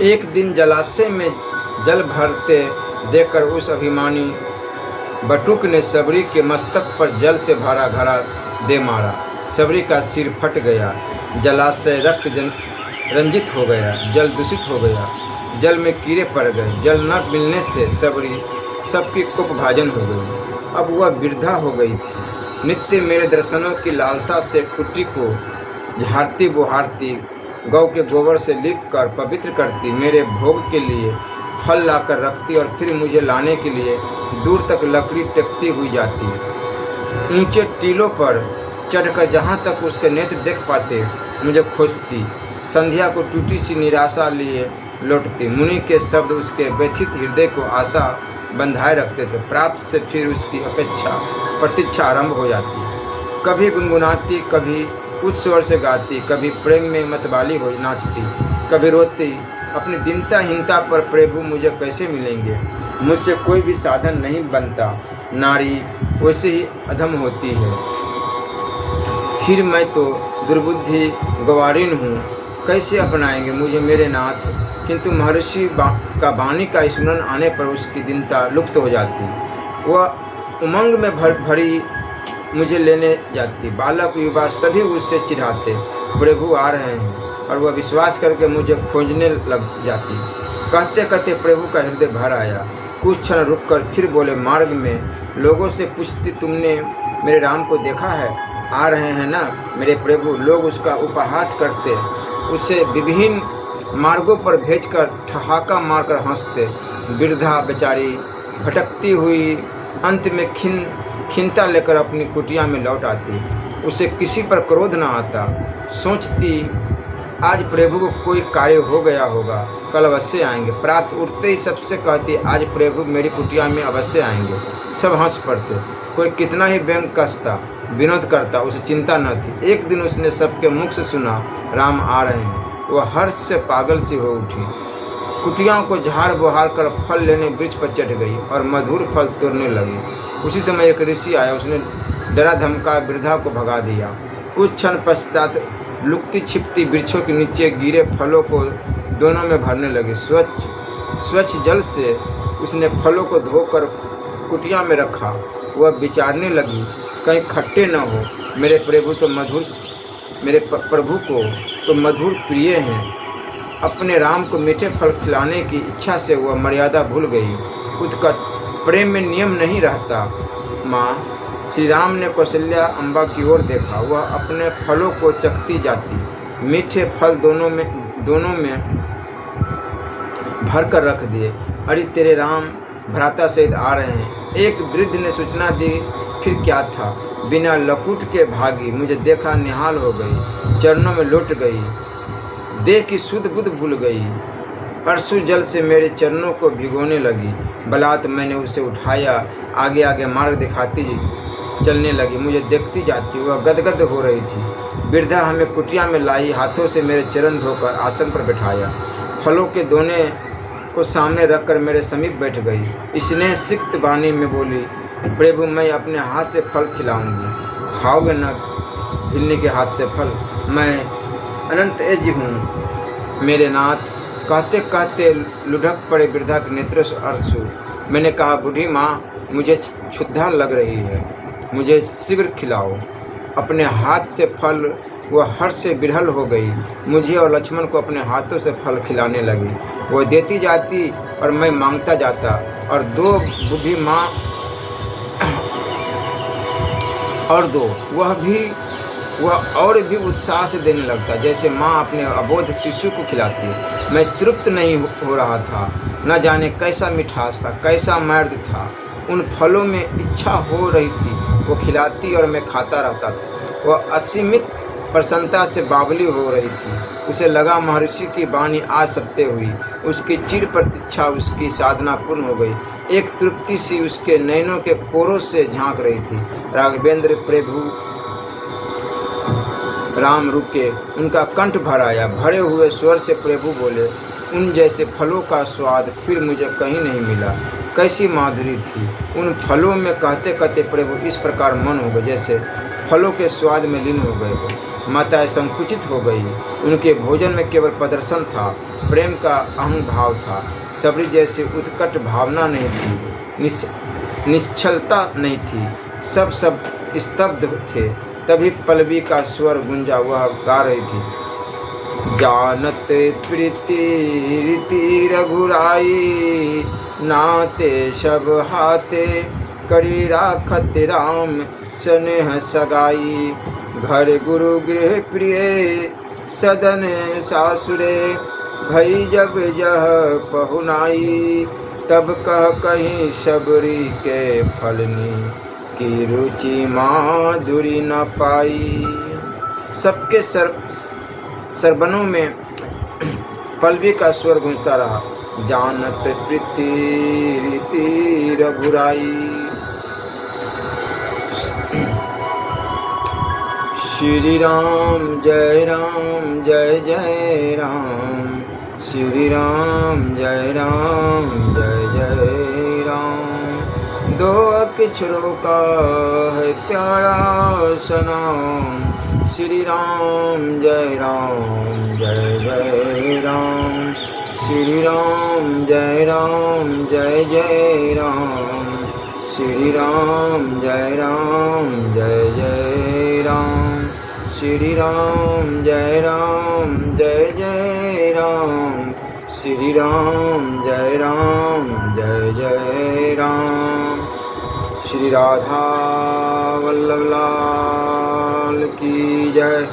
एक दिन जलाशय में जल भरते देखकर उस अभिमानी बटुक ने सबरी के मस्तक पर जल से भरा घड़ा दे मारा। सबरी का सिर फट गया। जलाशय रक्त रंजित हो गया। जल दूषित हो गया। जल में कीड़े पड़ गए। जल न मिलने से सबरी सबकी कुपभाजन हो गई। अब वह वृद्धा हो गई थी। नित्य मेरे दर्शनों की लालसा से कुटी को झाड़ती बुहारती, गौ के गोबर से लिप कर पवित्र करती, मेरे भोग के लिए फल लाकर रखती और फिर मुझे लाने के लिए दूर तक लकड़ी टेकती हुई जाती। ऊंचे टीलों पर चढ़कर जहाँ तक उसके नेत्र देख पाते मुझे खोजती। संध्या को टूटी सी निराशा लिए लौटती। मुनि के शब्द उसके व्यथित हृदय को आशा बंधाए रखते थे। प्राप्त से फिर उसकी प्रतीक्षा आरंभ हो जाती। कभी गुनगुनाती, कभी उच्च स्वर से गाती, कभी प्रेम में मतवाली हो नाचती, कभी रोती। अपनी दीनताहीनता पर प्रभु मुझे कैसे मिलेंगे? मुझसे कोई भी साधन नहीं बनता। नारी वैसे ही अधम होती है। फिर मैं तो दुर्बुद्धि गवारीन हूँ, कैसे अपनाएंगे मुझे मेरे नाथ? किंतु महर्षि का वाणी का स्मरण आने पर उसकी दीनता लुप्त हो जाती। वह उमंग में भरी मुझे लेने जाती। बालक युवा सभी उससे चिढ़ाते, प्रभु आ रहे हैं, और वह विश्वास करके मुझे खोजने लग जाती। कहते कहते प्रभु का हृदय भर आया। कुछ क्षण रुककर फिर बोले, मार्ग में लोगों से पूछती, तुमने मेरे राम को देखा है? आ रहे हैं ना मेरे प्रभु? लोग उसका उपहास करते, उससे विभिन्न मार्गों पर भेजकर ठहाका मारकर हंसते। वृद्धा बेचारी भटकती हुई अंत में खिन्नता लेकर अपनी कुटिया में लौट आती। उसे किसी पर क्रोध न आता। सोचती आज प्रभु को कोई कार्य हो गया होगा, कल अवश्य आएंगे। प्रातः उठते ही सबसे कहती आज प्रभु मेरी कुटिया में अवश्य आएंगे। सब हंस पड़ते। कोई कितना ही व्यंग कसता, विनोद करता, उसे चिंता न थी। एक दिन उसने सबके मुख से सुना राम आ रहे हैं। वह हर्ष से पागल सी हो उठी। कुटियाओं को झाड़ बुहार कर फल लेने वृक्ष पर चढ़ गई और मधुर फल तोड़ने लगी। उसी समय एक ऋषि आया। उसने डरा धमका वृद्धा को भगा दिया। कुछ क्षण पश्चात लुकती छिपती वृक्षों के नीचे गिरे फलों को दोनों में भरने लगी। स्वच्छ जल से उसने फलों को धोकर कुटिया में रखा। वह विचारने लगी कहीं खट्टे न हो। मेरे प्रभु को तो मधुर प्रिय हैं। अपने राम को मीठे फल खिलाने की इच्छा से वह मर्यादा भूल गई। उत्कट प्रेम में नियम नहीं रहता। माँ श्री राम ने कौशल्या अम्बा की ओर देखा। वह अपने फलों को चखती जाती। मीठे फल दोनों में भर कर रख दिए। अरे तेरे राम भ्राता सहित आ रहे हैं। एक वृद्ध ने सूचना दी। फिर क्या था, बिना लकुट के भागी। मुझे देखा निहाल हो गई, चरणों में लौट गई, देह की शुद्ध बुद्ध भूल गई। परसु जल से मेरे चरणों को भिगोने लगी। बलात् मैंने उसे उठाया, आगे आगे मार्ग दिखाती चलने लगी। मुझे देखती जाती। वह गदगद हो रही थी। वृद्धा हमें कुटिया में लाई, हाथों से मेरे चरण धोकर आसन पर बैठाया। फलों के दोने को सामने रखकर मेरे समीप बैठ गई। स्नेह सिक्त वाणी में बोली प्रभु मैं अपने हाथ से फल खिलाऊंगी, खाओगे न भिलने के हाथ से फल। मैं अनंत एज हूँ मेरे नाथ। कहते कहते लुढ़क पड़े वृद्धा के नेत्रों से अश्रु। मैंने कहा बूढ़ी माँ मुझे क्षुधा लग रही है, मुझे शीघ्र खिलाओ अपने हाथ से फल। वह हर्ष से विह्वल हो गई। मुझे और लक्ष्मण को अपने हाथों से फल खिलाने लगी। वह देती जाती और मैं मांगता जाता। और बूढ़ी माँ और वह और भी उत्साह से देने लगता, जैसे माँ अपने अबोध शिशु को खिलाती है। मैं तृप्त नहीं हो रहा था। न जाने कैसा मिठास था, कैसा मर्द था। उन फलों में इच्छा हो रही थी। वो खिलाती और मैं खाता रहता था। वह असीमित प्रसन्नता से बावली हो रही थी। उसे लगा महर्षि की वाणी आज सत्य हुई। उसकी चिर प्रतीक्षा, उसकी साधना पूर्ण हो गई। एक तृप्ति सी उसके नयनों के कोरों से झांक रही थी। राघवेंद्र प्रभु राम रुके, उनका कंठ भर आया। भरे हुए स्वर से प्रभु बोले उन जैसे फलों का स्वाद फिर मुझे कहीं नहीं मिला। कैसी माधुरी थी उन फलों में। कहते कहते प्रभु इस प्रकार मन हो गए जैसे फलों के स्वाद में लीन हो गए हो। माताएं संकुचित हो गई। उनके भोजन में केवल प्रदर्शन था, प्रेम का अहंग भाव था। सबरी जैसी उत्कट भावना नहीं थी, निश्चलता नहीं थी। सब स्तब्ध थे। तभी पल्लवी का स्वर गुंजा। वह गा रही थी जानत प्रीति रीति रघुराई, नाते सब हाथे करी राखत राम स्नेह सगाई। घर गुरु गृह प्रिय सदन सासुरे, भई जब यह पहुनाई। तब कह कहीं सबरी के फलनी, की रुचि माधुरी न पाई। सबके सरबनों में पल्लवी का स्वर गूंजता रहा। जानत प्रीति रीति रघुराई। श्री राम जय जय राम। श्री राम जय जय राम। दो अक्षरों का है प्यारा सनाम। श्री राम जय जय राम। श्री राम जय जय राम। श्री राम जय जय राम। श्री राम जय जय राम। श्री राम जय जय राम। श्री राधा वल्लभ लाल की जय।